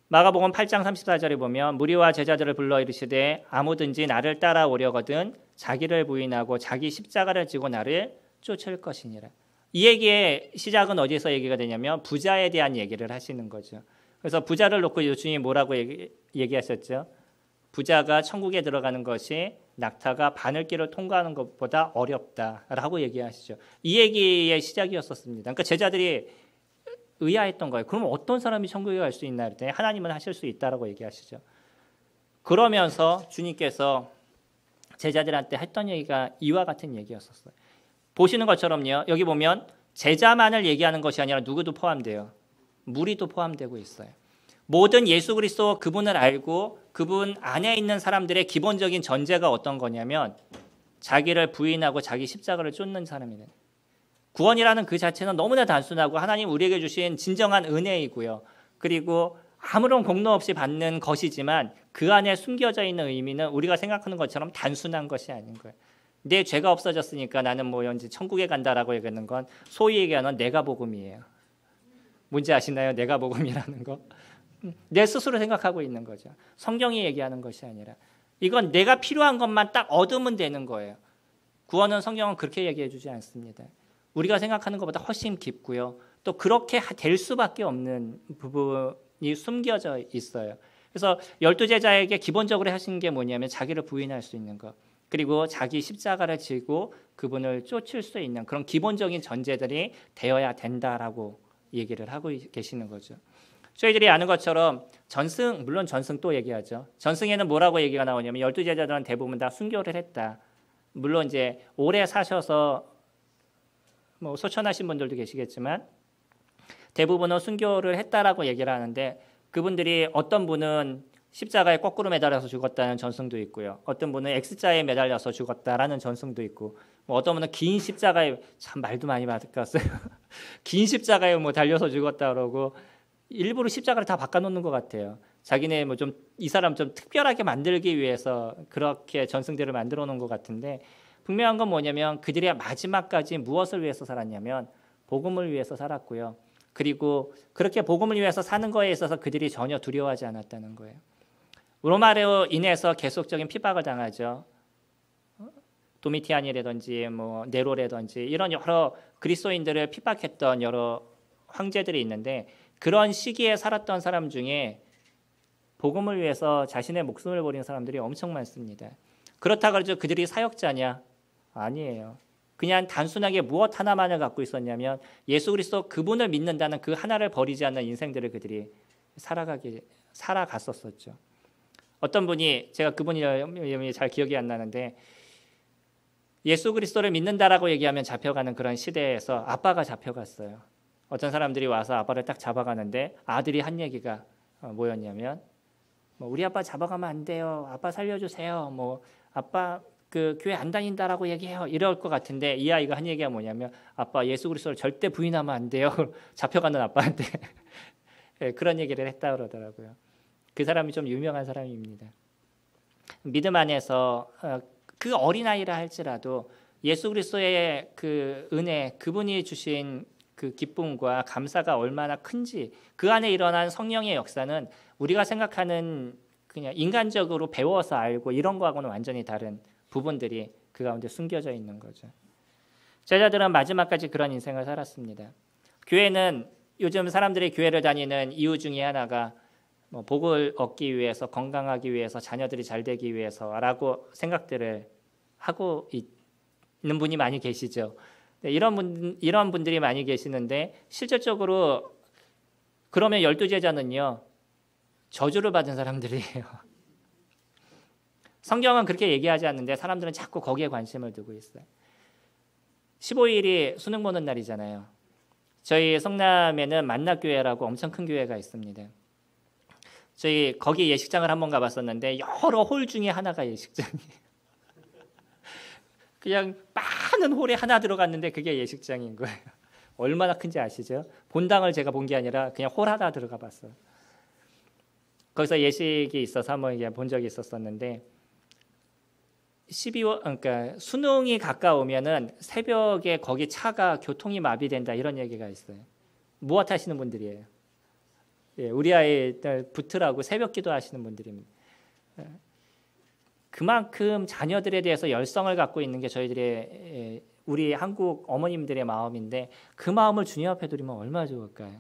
마가복음 8장 34절에 보면 무리와 제자들을 불러 이르시되 아무든지 나를 따라오려거든 자기를 부인하고 자기 십자가를 지고 나를 쫓을 것이니라. 이 얘기의 시작은 어디서 얘기가 되냐면 부자에 대한 얘기를 하시는 거죠. 그래서 부자를 놓고 주님이 뭐라고 얘기하셨죠? 부자가 천국에 들어가는 것이 낙타가 바늘길을 통과하는 것보다 어렵다라고 얘기하시죠. 이 얘기의 시작이었었습니다. 그러니까 제자들이 의아했던 거예요. 그럼 어떤 사람이 천국에 갈 수 있나 그랬더니 하나님은 하실 수 있다라고 얘기하시죠. 그러면서 주님께서 제자들한테 했던 얘기가 이와 같은 얘기였었어요. 보시는 것처럼요. 여기 보면 제자만을 얘기하는 것이 아니라 누구도 포함돼요. 무리도 포함되고 있어요. 모든 예수 그리스도 그분을 알고 그분 안에 있는 사람들의 기본적인 전제가 어떤 거냐면 자기를 부인하고 자기 십자가를 쫓는 사람이에요. 구원이라는 그 자체는 너무나 단순하고 하나님 우리에게 주신 진정한 은혜이고요. 그리고 아무런 공로 없이 받는 것이지만 그 안에 숨겨져 있는 의미는 우리가 생각하는 것처럼 단순한 것이 아닌 거예요. 내 죄가 없어졌으니까 나는 뭐 왠지 천국에 간다라고 얘기하는 건 소위 얘기하는 내가 복음이에요. 뭔지 아시나요? 내가 복음이라는 거. 내 스스로 생각하고 있는 거죠. 성경이 얘기하는 것이 아니라 이건 내가 필요한 것만 딱 얻으면 되는 거예요. 구원은 성경은 그렇게 얘기해 주지 않습니다. 우리가 생각하는 것보다 훨씬 깊고요. 또 그렇게 될 수밖에 없는 부분이 숨겨져 있어요. 그래서 12제자에게 기본적으로 하신 게 뭐냐면 자기를 부인할 수 있는 것. 그리고 자기 십자가를 지고 그분을 쫓을 수 있는 그런 기본적인 전제들이 되어야 된다라고 얘기를 하고 계시는 거죠. 저희들이 아는 것처럼 전승, 물론 전승 또 얘기하죠. 전승에는 뭐라고 얘기가 나오냐면 12제자들은 대부분 다 순교를 했다. 물론 이제 오래 사셔서 뭐 소천하신 분들도 계시겠지만 대부분은 순교를 했다라고 얘기를 하는데 그분들이 어떤 분은 십자가에 거꾸로 매달려서 죽었다는 전승도 있고요. 어떤 분은 X자에 매달려서 죽었다라는 전승도 있고 뭐 어떤 분은 긴 십자가에 참 말도 많이 바꿨어요. 긴 십자가에 뭐 달려서 죽었다 그러고 일부러 십자가를 다 바꿔놓는 것 같아요. 자기네 뭐 좀 이 사람 좀 특별하게 만들기 위해서 그렇게 전승들을 만들어 놓은 것 같은데 분명한 건 뭐냐면 그들의 마지막까지 무엇을 위해서 살았냐면 복음을 위해서 살았고요. 그리고 그렇게 복음을 위해서 사는 거에 있어서 그들이 전혀 두려워하지 않았다는 거예요. 로마로 인해서 계속적인 핍박을 당하죠. 도미티안이라든지 뭐 네로라든지 이런 여러 그리스도인들을 핍박했던 여러 황제들이 있는데 그런 시기에 살았던 사람 중에 복음을 위해서 자신의 목숨을 버린 사람들이 엄청 많습니다. 그렇다고 해서 그들이 사역자냐? 아니에요. 그냥 단순하게 무엇 하나만을 갖고 있었냐면 예수 그리스도 그분을 믿는다는 그 하나를 버리지 않는 인생들을 그들이 살아갔었죠. 어떤 분이 제가 그분이 잘 기억이 안 나는데 예수 그리스도를 믿는다라고 얘기하면 잡혀가는 그런 시대에서 아빠가 잡혀갔어요. 어떤 사람들이 와서 아빠를 딱 잡아가는데 아들이 한 얘기가 뭐였냐면 뭐 우리 아빠 잡아가면 안 돼요. 아빠 살려주세요. 뭐 아빠 그 교회 안 다닌다라고 얘기해요. 이럴 것 같은데 이 아이가 한 얘기가 뭐냐면 아빠 예수 그리스도를 절대 부인하면 안 돼요. 잡혀가는 아빠한테 그런 얘기를 했다 그러더라고요. 그 사람이 좀 유명한 사람입니다. 믿음 안에서 그 어린아이라 할지라도 예수 그리스도의 그 은혜, 그분이 주신 그 기쁨과 감사가 얼마나 큰지 그 안에 일어난 성령의 역사는 우리가 생각하는 그냥 인간적으로 배워서 알고 이런 거하고는 완전히 다른 부분들이 그 가운데 숨겨져 있는 거죠. 제자들은 마지막까지 그런 인생을 살았습니다. 교회는 요즘 사람들이 교회를 다니는 이유 중에 하나가 뭐 복을 얻기 위해서, 건강하기 위해서, 자녀들이 잘 되기 위해서라고 생각들을 하고 있는 분이 많이 계시죠. 이런 분들이 많이 계시는데 실질적으로 그러면 12제자는요. 저주를 받은 사람들이에요. 성경은 그렇게 얘기하지 않는데 사람들은 자꾸 거기에 관심을 두고 있어요. 15일이 수능 보는 날이잖아요. 저희 성남에는 만납교회라고 엄청 큰 교회가 있습니다. 저희 거기 예식장을 한번 가봤었는데 여러 홀 중에 하나가 예식장이에요. 그냥 많은 홀에 하나 들어갔는데 그게 예식장인 거예요. 얼마나 큰지 아시죠? 본당을 제가 본 게 아니라 그냥 홀 하나 들어가 봤어요. 거기서 예식이 있어서 한번 본 적이 있었었는데 12월 그러니까 수능이 가까우면은 새벽에 거기 차가 교통이 마비된다 이런 얘기가 있어요. 무엇 하시는 분들이에요? 예, 우리 아이들 붙으라고 새벽 기도하시는 분들입니다. 그만큼 자녀들에 대해서 열성을 갖고 있는 게 저희들의 우리 한국 어머님들의 마음인데 그 마음을 주님 앞에 드리면 얼마나 좋을까요?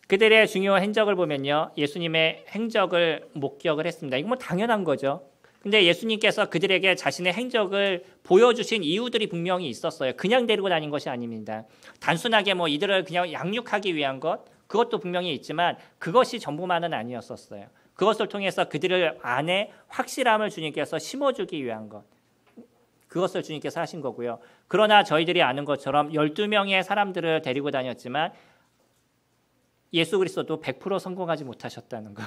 그들의 중요한 행적을 보면요. 예수님의 행적을 목격을 했습니다. 이건 뭐 당연한 거죠. 근데 예수님께서 그들에게 자신의 행적을 보여주신 이유들이 분명히 있었어요. 그냥 데리고 다닌 것이 아닙니다. 단순하게 뭐 이들을 그냥 양육하기 위한 것, 그것도 분명히 있지만 그것이 전부만은 아니었었어요. 그것을 통해서 그들을 안에 확실함을 주님께서 심어주기 위한 것, 그것을 주님께서 하신 거고요. 그러나 저희들이 아는 것처럼 12명의 사람들을 데리고 다녔지만 예수 그리스도도 100% 성공하지 못하셨다는 것.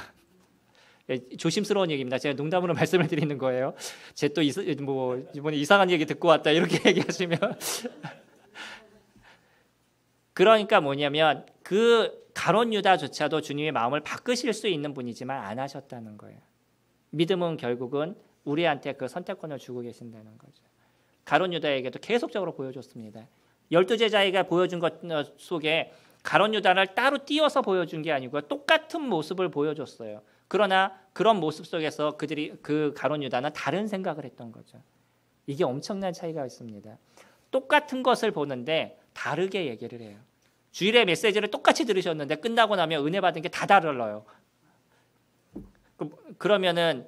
조심스러운 얘기입니다. 제가 농담으로 말씀을 드리는 거예요. 제 또 이번에 이상한 얘기 듣고 왔다 이렇게 얘기하시면 그러니까 뭐냐면 그 가룟 유다조차도 주님의 마음을 바꾸실 수 있는 분이지만 안 하셨다는 거예요. 믿음은 결국은 우리한테 그 선택권을 주고 계신다는 거죠. 가룟 유다에게도 계속적으로 보여줬습니다. 12제자에게 보여준 것 속에 가룟 유다를 따로 띄어서 보여준 게 아니고 똑같은 모습을 보여줬어요. 그러나 그런 모습 속에서 그 가룟 유다는 다른 생각을 했던 거죠. 이게 엄청난 차이가 있습니다. 똑같은 것을 보는데 다르게 얘기를 해요. 주일의 메시지를 똑같이 들으셨는데 끝나고 나면 은혜 받은 게 다 달라요. 그러면은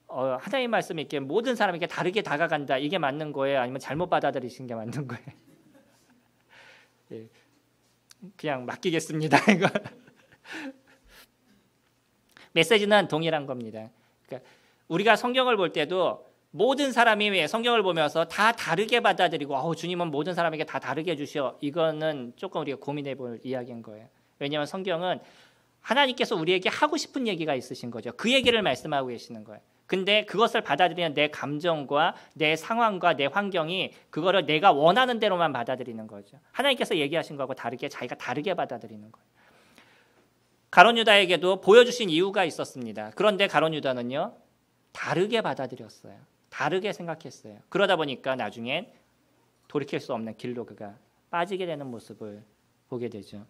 하나님 말씀이 이렇게 모든 사람에게 다르게 다가간다. 이게 맞는 거예요? 아니면 잘못 받아들이신 게 맞는 거예요? 예, 그냥 맡기겠습니다. 이거. 메시지는 동일한 겁니다. 그러니까 우리가 성경을 볼 때도 모든 사람이 성경을 보면서 다 다르게 받아들이고 주님은 모든 사람에게 다 다르게 해주셔. 이거는 조금 우리가 고민해 볼 이야기인 거예요. 왜냐하면 성경은 하나님께서 우리에게 하고 싶은 얘기가 있으신 거죠. 그 얘기를 말씀하고 계시는 거예요. 근데 그것을 받아들이는 내 감정과 내 상황과 내 환경이 그거를 내가 원하는 대로만 받아들이는 거죠. 하나님께서 얘기하신 거하고 다르게 자기가 다르게 받아들이는 거예요. 가룟 유다에게도 보여주신 이유가 있었습니다. 그런데 가룟 유다는요. 다르게 받아들였어요. 다르게 생각했어요. 그러다 보니까 나중엔 돌이킬 수 없는 길로 그가 빠지게 되는 모습을 보게 되죠.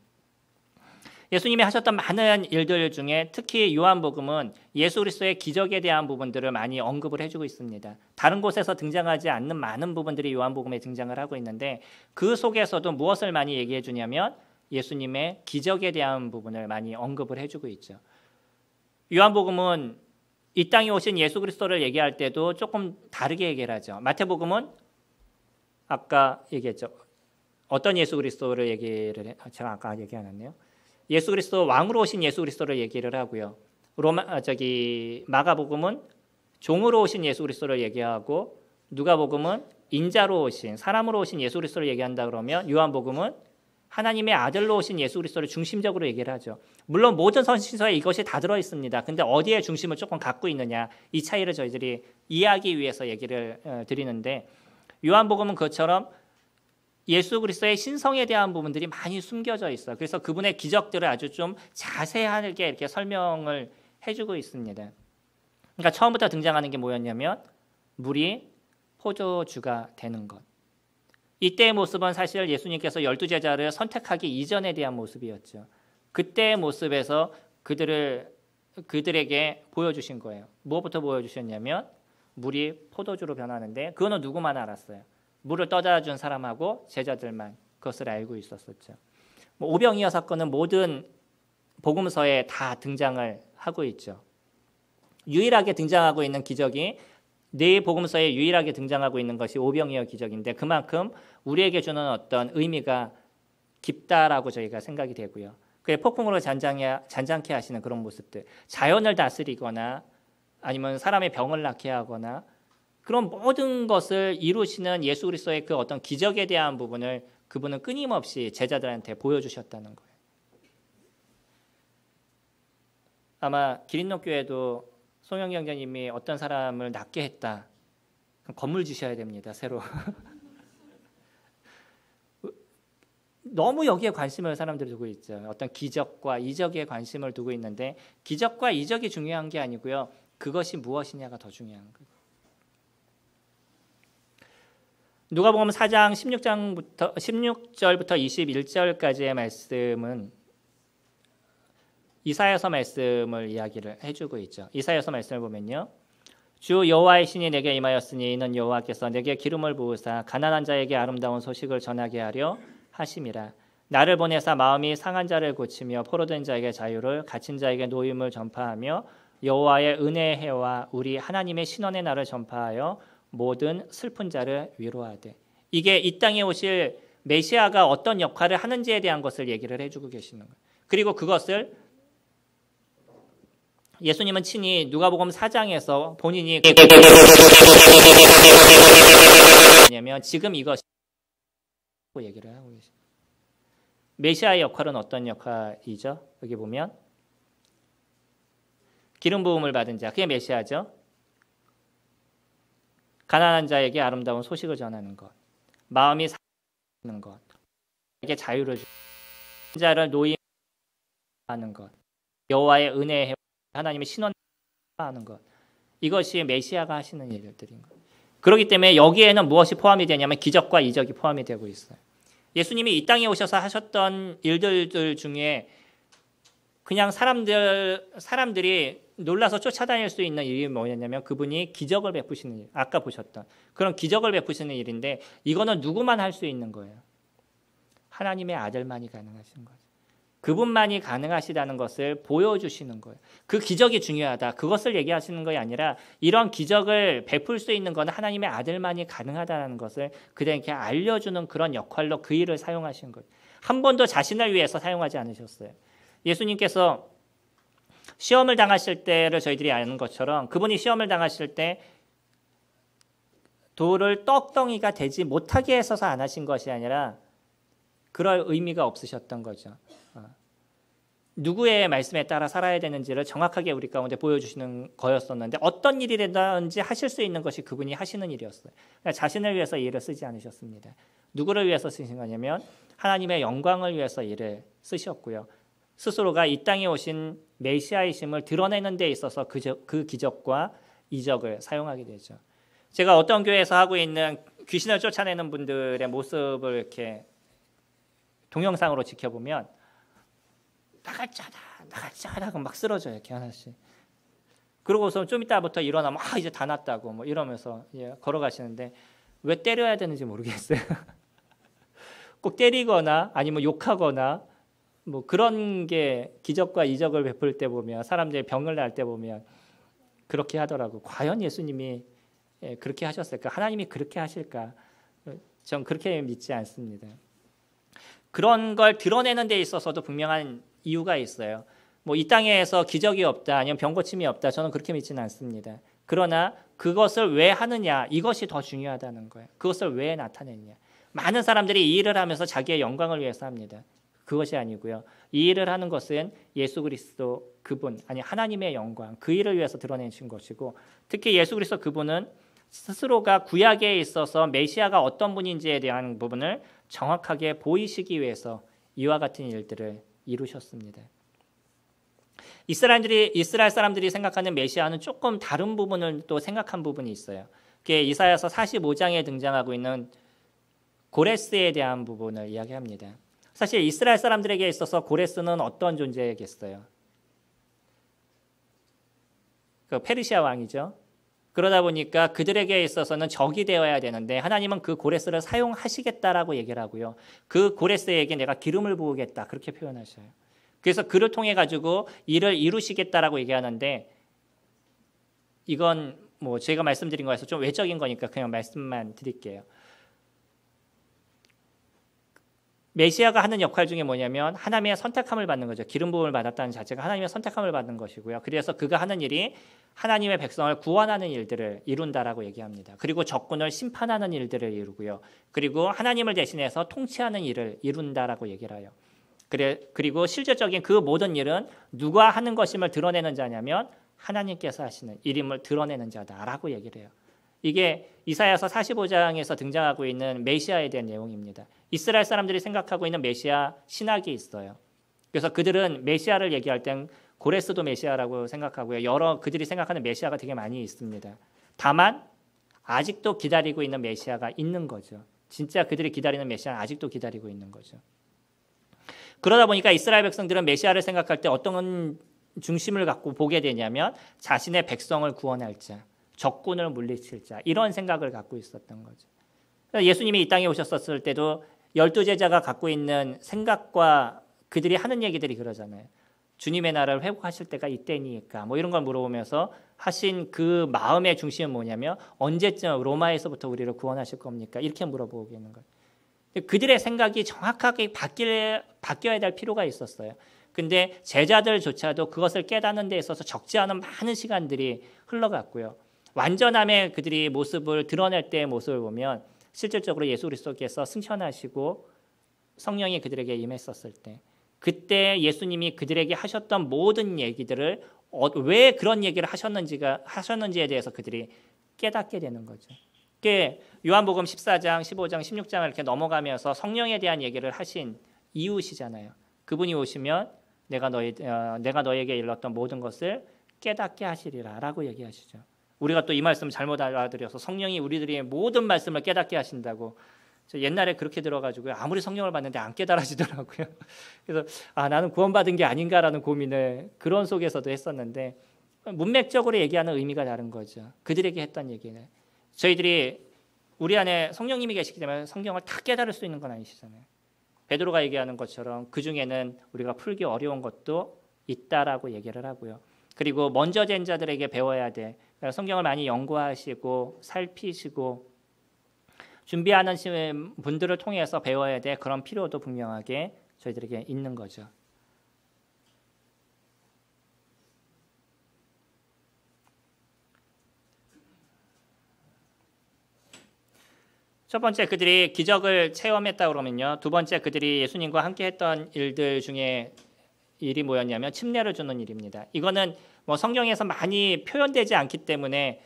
예수님이 하셨던 많은 일들 중에 특히 요한복음은 예수 그리스도의 기적에 대한 부분들을 많이 언급을 해주고 있습니다. 다른 곳에서 등장하지 않는 많은 부분들이 요한복음에 등장을 하고 있는데 그 속에서도 무엇을 많이 얘기해 주냐면 예수님의 기적에 대한 부분을 많이 언급을 해주고 있죠. 요한복음은 이 땅에 오신 예수 그리스도를 얘기할 때도 조금 다르게 얘기를 하죠. 마태복음은 아까 얘기했죠. 어떤 예수 그리스도를 얘기를 제가 아까 얘기 안 했네요. 예수 그리스도 왕으로 오신 예수 그리스도를 얘기를 하고요. 마가복음은 종으로 오신 예수 그리스도를 얘기하고 누가복음은 인자로 오신 사람으로 오신 예수 그리스도를 얘기한다 그러면 요한복음은 하나님의 아들로 오신 예수 그리스도를 중심적으로 얘기를 하죠. 물론 모든 선신서에 이것이 다 들어 있습니다. 근데 어디에 중심을 조금 갖고 있느냐 이 차이를 저희들이 이해하기 위해서 얘기를 드리는데 요한복음은 그것처럼 예수 그리스도의 신성에 대한 부분들이 많이 숨겨져 있어요. 그래서 그분의 기적들을 아주 좀 자세하게 이렇게 설명을 해주고 있습니다. 그러니까 처음부터 등장하는 게 뭐였냐면 물이 포도주가 되는 것. 이때의 모습은 사실 예수님께서 12제자를 선택하기 이전에 대한 모습이었죠. 그때의 모습에서 그들에게 보여주신 거예요. 무엇부터 보여주셨냐면 물이 포도주로 변하는데 그거는 누구만 알았어요. 물을 떠다 준 사람하고 제자들만 그것을 알고 있었었죠. 오병이어 사건은 모든 복음서에 다 등장을 하고 있죠. 유일하게 등장하고 있는 기적이 네 복음서에 유일하게 등장하고 있는 것이 오병이어 기적인데 그만큼 우리에게 주는 어떤 의미가 깊다라고 저희가 생각이 되고요. 그게 폭풍으로 잔잔케 하시는 그런 모습들, 자연을 다스리거나 아니면 사람의 병을 낫게 하거나 그런 모든 것을 이루시는 예수 그리스도의 그 어떤 기적에 대한 부분을 그분은 끊임없이 제자들한테 보여주셨다는 거예요. 아마 기린노 교회도 송영 경자님이 어떤 사람을 낫게 했다. 건물 지셔야 됩니다. 새로. 너무 여기에 관심을 사람들이 두고 있죠. 어떤 기적과 이적에 관심을 두고 있는데 기적과 이적이 중요한 게 아니고요. 그것이 무엇이냐가 더 중요한 거예요. 누가복음 4장 16절부터 21절까지의 말씀은 이사야서 말씀을 이야기를 해주고 있죠. 이사야서 말씀을 보면요. 주 여호와의 신이 내게 임하였으니 이는 여호와께서 내게 기름을 부으사 가난한 자에게 아름다운 소식을 전하게 하려 하심이라. 나를 보내사 마음이 상한 자를 고치며 포로된 자에게 자유를 갇힌 자에게 노임을 전파하며 여호와의 은혜의 해와 우리 하나님의 신원의 날을 전파하여 모든 슬픈 자를 위로하되. 이게 이 땅에 오실 메시아가 어떤 역할을 하는지에 대한 것을 얘기를 해주고 계시는 거예요. 그리고 그것을 예수님은 친히 누가복음 4장에서 본인이 왜냐면 지금 이것이 얘기를 하고 계십니다. 메시아의 역할은 어떤 역할이죠? 여기 보면 기름 부음을 받은 자, 그게 메시아죠. 가난한 자에게 아름다운 소식을 전하는 것, 마음이 상하는 것, 에게 자유를 주는 자를 노임하는 것, 여호와의 은혜에 하나님의 신원하는 것, 이것이 메시아가 하시는 일들인 것. 그렇기 때문에 여기에는 무엇이 포함이 되냐면 기적과 이적이 포함이 되고 있어요. 예수님이 이 땅에 오셔서 하셨던 일들 중에 그냥 사람들이 놀라서 쫓아다닐 수 있는 일이 뭐냐면 그분이 기적을 베푸시는 일, 아까 보셨던 그런 기적을 베푸시는 일인데 이거는 누구만 할 수 있는 거예요. 하나님의 아들만이 가능하신 거죠. 그분만이 가능하시다는 것을 보여주시는 거예요. 그 기적이 중요하다. 그것을 얘기하시는 것이 아니라 이런 기적을 베풀 수 있는 건 하나님의 아들만이 가능하다는 것을 그들에게 알려주는 그런 역할로 그 일을 사용하신 거예요. 한 번도 자신을 위해서 사용하지 않으셨어요. 예수님께서 시험을 당하실 때를 저희들이 아는 것처럼 그분이 시험을 당하실 때 돌을 떡덩이가 되지 못하게 해서서 안 하신 것이 아니라 그럴 의미가 없으셨던 거죠. 누구의 말씀에 따라 살아야 되는지를 정확하게 우리 가운데 보여주시는 거였었는데 어떤 일이든지 하실 수 있는 것이 그분이 하시는 일이었어요. 그러니까 자신을 위해서 일을 쓰지 않으셨습니다. 누구를 위해서 쓰신 거냐면 하나님의 영광을 위해서 일을 쓰셨고요. 스스로가 이 땅에 오신 메시아이심을 드러내는 데 있어서 그 기적과 이적을 사용하게 되죠. 제가 어떤 교회에서 하고 있는 귀신을 쫓아내는 분들의 모습을 이렇게 동영상으로 지켜보면 나갈짜다 하고 막 쓰러져요. 이렇게 하나씩. 그러고서 좀 이따부터 일어나면 이제 다 났다고 뭐 이러면서 걸어가시는데 왜 때려야 되는지 모르겠어요. 꼭 때리거나 아니면 욕하거나 뭐 그런 게 기적과 이적을 베풀 때 보면 사람들이 병을 날 때 보면 그렇게 하더라고. 과연 예수님이 그렇게 하셨을까? 하나님이 그렇게 하실까? 전 그렇게 믿지 않습니다. 그런 걸 드러내는 데 있어서도 분명한 이유가 있어요. 뭐 이 땅에서 기적이 없다, 아니면 병고침이 없다. 저는 그렇게 믿지는 않습니다. 그러나 그것을 왜 하느냐, 이것이 더 중요하다는 거예요. 그것을 왜 나타내느냐. 많은 사람들이 이 일을 하면서 자기의 영광을 위해서 합니다. 그것이 아니고요. 이 일을 하는 것은 예수 그리스도 그분, 아니 하나님의 영광, 그 일을 위해서 드러내신 것이고 특히 예수 그리스도 그분은 스스로가 구약에 있어서 메시아가 어떤 분인지에 대한 부분을 정확하게 보이시기 위해서 이와 같은 일들을 이루셨습니다. 이스라엘 사람들이 생각하는 메시아는 조금 다른 부분을 또 생각한 부분이 있어요. 그게 이사야서 45장에 등장하고 있는 고레스에 대한 부분을 이야기합니다. 사실 이스라엘 사람들에게 있어서 고레스는 어떤 존재겠어요? 그 페르시아 왕이죠. 그러다 보니까 그들에게 있어서는 적이 되어야 되는데 하나님은 그 고레스를 사용하시겠다라고 얘기를 하고요. 그 고레스에게 내가 기름을 부으겠다 그렇게 표현하셔요. 그래서 그를 통해 가지고 일을 이루시겠다라고 얘기하는데 이건 뭐 제가 말씀드린 거에서 좀 외적인 거니까 그냥 말씀만 드릴게요. 메시아가 하는 역할 중에 뭐냐면 하나님의 선택함을 받는 거죠. 기름 부음을 받았다는 자체가 하나님의 선택함을 받는 것이고요. 그래서 그가 하는 일이 하나님의 백성을 구원하는 일들을 이룬다라고 얘기합니다. 그리고 적군을 심판하는 일들을 이루고요. 그리고 하나님을 대신해서 통치하는 일을 이룬다라고 얘기를 해요. 그리고 실제적인 그 모든 일은 누가 하는 것임을 드러내는 자냐면 하나님께서 하시는 일임을 드러내는 자다라고 얘기를 해요. 이게 이사야서 45장에서 등장하고 있는 메시아에 대한 내용입니다. 이스라엘 사람들이 생각하고 있는 메시아 신학이 있어요. 그래서 그들은 메시아를 얘기할 땐 고레스도 메시아라고 생각하고요. 여러 그들이 생각하는 메시아가 되게 많이 있습니다. 다만 아직도 기다리고 있는 메시아가 있는 거죠. 진짜 그들이 기다리는 메시아는 아직도 기다리고 있는 거죠. 그러다 보니까 이스라엘 백성들은 메시아를 생각할 때 어떤 중심을 갖고 보게 되냐면 자신의 백성을 구원할 자, 적군을 물리칠 자 이런 생각을 갖고 있었던 거죠. 예수님이 이 땅에 오셨을 때도 12제자가 갖고 있는 생각과 그들이 하는 얘기들이 그러잖아요. 주님의 나라를 회복하실 때가 이때니까 뭐 이런 걸 물어보면서 하신 그 마음의 중심은 뭐냐면 언제쯤 로마에서부터 우리를 구원하실 겁니까? 이렇게 물어보고 있는 거예요. 그들의 생각이 정확하게 바뀌어야 될 필요가 있었어요. 근데 제자들조차도 그것을 깨닫는 데 있어서 적지 않은 많은 시간들이 흘러갔고요. 완전함의 그들이 모습을 드러낼 때의 모습을 보면 실질적으로 예수 그리스도께서 승천하시고 성령이 그들에게 임했었을 때 그때 예수님이 그들에게 하셨던 모든 얘기들을 왜 그런 얘기를 하셨는지에 대해서 그들이 깨닫게 되는 거죠. 요한복음 14장, 15장, 16장을 이렇게 넘어가면서 성령에 대한 얘기를 하신 이유시잖아요. 그분이 오시면 내가 너에게 일렀던 모든 것을 깨닫게 하시리라라고 얘기하시죠. 우리가 또 이 말씀 잘못 알아들여서 성령이 우리들의 모든 말씀을 깨닫게 하신다고 저 옛날에 그렇게 들어가지고 아무리 성령을 받는데 안 깨달아지더라고요. 그래서 나는 구원받은 게 아닌가라는 고민을 그런 속에서도 했었는데 문맥적으로 얘기하는 의미가 다른 거죠. 그들에게 했던 얘기는 저희들이 우리 안에 성령님이 계시기 때문에 성경을 다 깨달을 수 있는 건 아니시잖아요. 베드로가 얘기하는 것처럼 그 중에는 우리가 풀기 어려운 것도 있다라고 얘기를 하고요. 그리고 먼저 된 자들에게 배워야 돼. 그러니까 성경을 많이 연구하시고 살피시고 준비하는 분들을 통해서 배워야 돼. 그런 필요도 분명하게 저희들에게 있는 거죠. 첫 번째 그들이 기적을 체험했다 그러면요. 두 번째 그들이 예수님과 함께 했던 일들 중에 일이 뭐였냐면 침례를 주는 일입니다. 이거는 뭐 성경에서 많이 표현되지 않기 때문에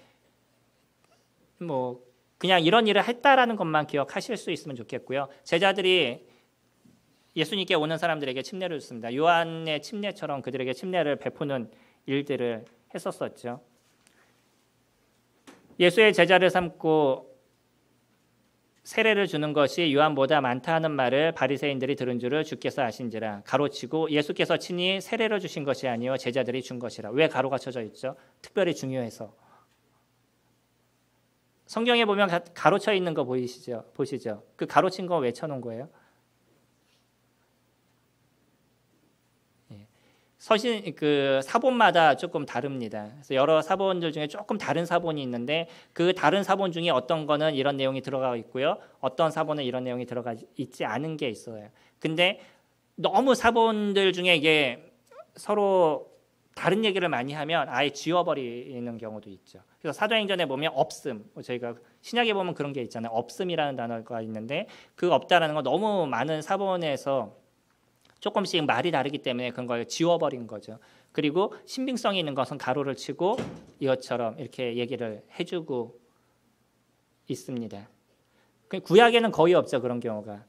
뭐 그냥 이런 일을 했다라는 것만 기억하실 수 있으면 좋겠고요. 제자들이 예수님께 오는 사람들에게 침례를 줬습니다. 요한의 침례처럼 그들에게 침례를 베푸는 일들을 했었었죠. 예수의 제자를 삼고 세례를 주는 것이 요한보다 많다 하는 말을 바리새인들이 들은 줄을 주께서 아신지라 가로치고 예수께서 친히 세례를 주신 것이 아니요 제자들이 준 것이라. 왜 가로가 쳐져 있죠? 특별히 중요해서. 성경에 보면 가로쳐 있는 거 보시죠? 그 가로친 거 왜 쳐놓은 거예요? 서신 그 사본마다 조금 다릅니다. 그래서 여러 사본들 중에 조금 다른 사본이 있는데 그 다른 사본 중에 어떤 거는 이런 내용이 들어가 있고요. 어떤 사본은 이런 내용이 들어가 있지 않은 게 있어요. 근데 너무 사본들 중에 이게 서로 다른 얘기를 많이 하면 아예 지워버리는 경우도 있죠. 그래서 사도행전에 보면 없음, 저희가 신약에 보면 그런 게 있잖아요. 없음이라는 단어가 있는데 그 없다라는 건 너무 많은 사본에서 조금씩 말이 다르기 때문에 그런 걸 지워버린 거죠. 그리고 신빙성이 있는 것은 가로를 치고 이것처럼 이렇게 얘기를 해주고 있습니다. 구약에는 거의 없죠. 그런 경우가.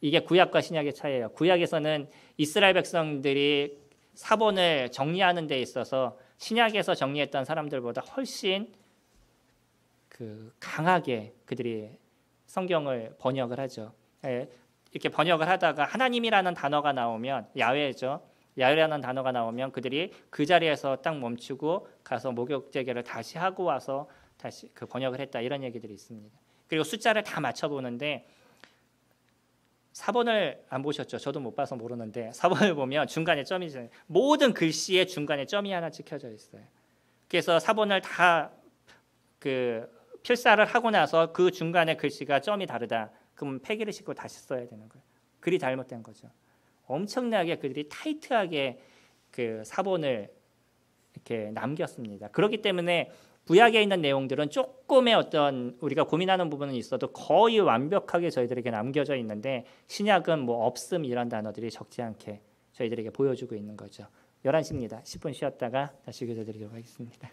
이게 구약과 신약의 차이예요. 구약에서는 이스라엘 백성들이 사본을 정리하는 데 있어서 신약에서 정리했던 사람들보다 훨씬 강하게 그들이 성경을 번역을 하죠. 이렇게 번역을 하다가 하나님이라는 단어가 나오면 야훼죠. 야훼라는 단어가 나오면 그들이 그 자리에서 딱 멈추고 가서 목욕 재개를 다시 하고 와서 다시 그 번역을 했다 이런 얘기들이 있습니다. 그리고 숫자를 다 맞춰보는데 사본을 안 보셨죠? 저도 못 봐서 모르는데 사본을 보면 중간에 점이 있어요. 모든 글씨의 중간에 점이 하나 찍혀져 있어요. 그래서 사본을 다 그 필사를 하고 나서 그 중간에 글씨가 점이 다르다. 그러면 폐기를 싣고 다시 써야 되는 거예요. 글이 잘못된 거죠. 엄청나게 그들이 타이트하게 그 사본을 이렇게 남겼습니다. 그렇기 때문에 구약에 있는 내용들은 조금의 어떤 우리가 고민하는 부분은 있어도 거의 완벽하게 저희들에게 남겨져 있는데 신약은 뭐 없음 이런 단어들이 적지 않게 저희들에게 보여주고 있는 거죠. 11시입니다. 10분 쉬었다가 다시 교대 드리도록 하겠습니다.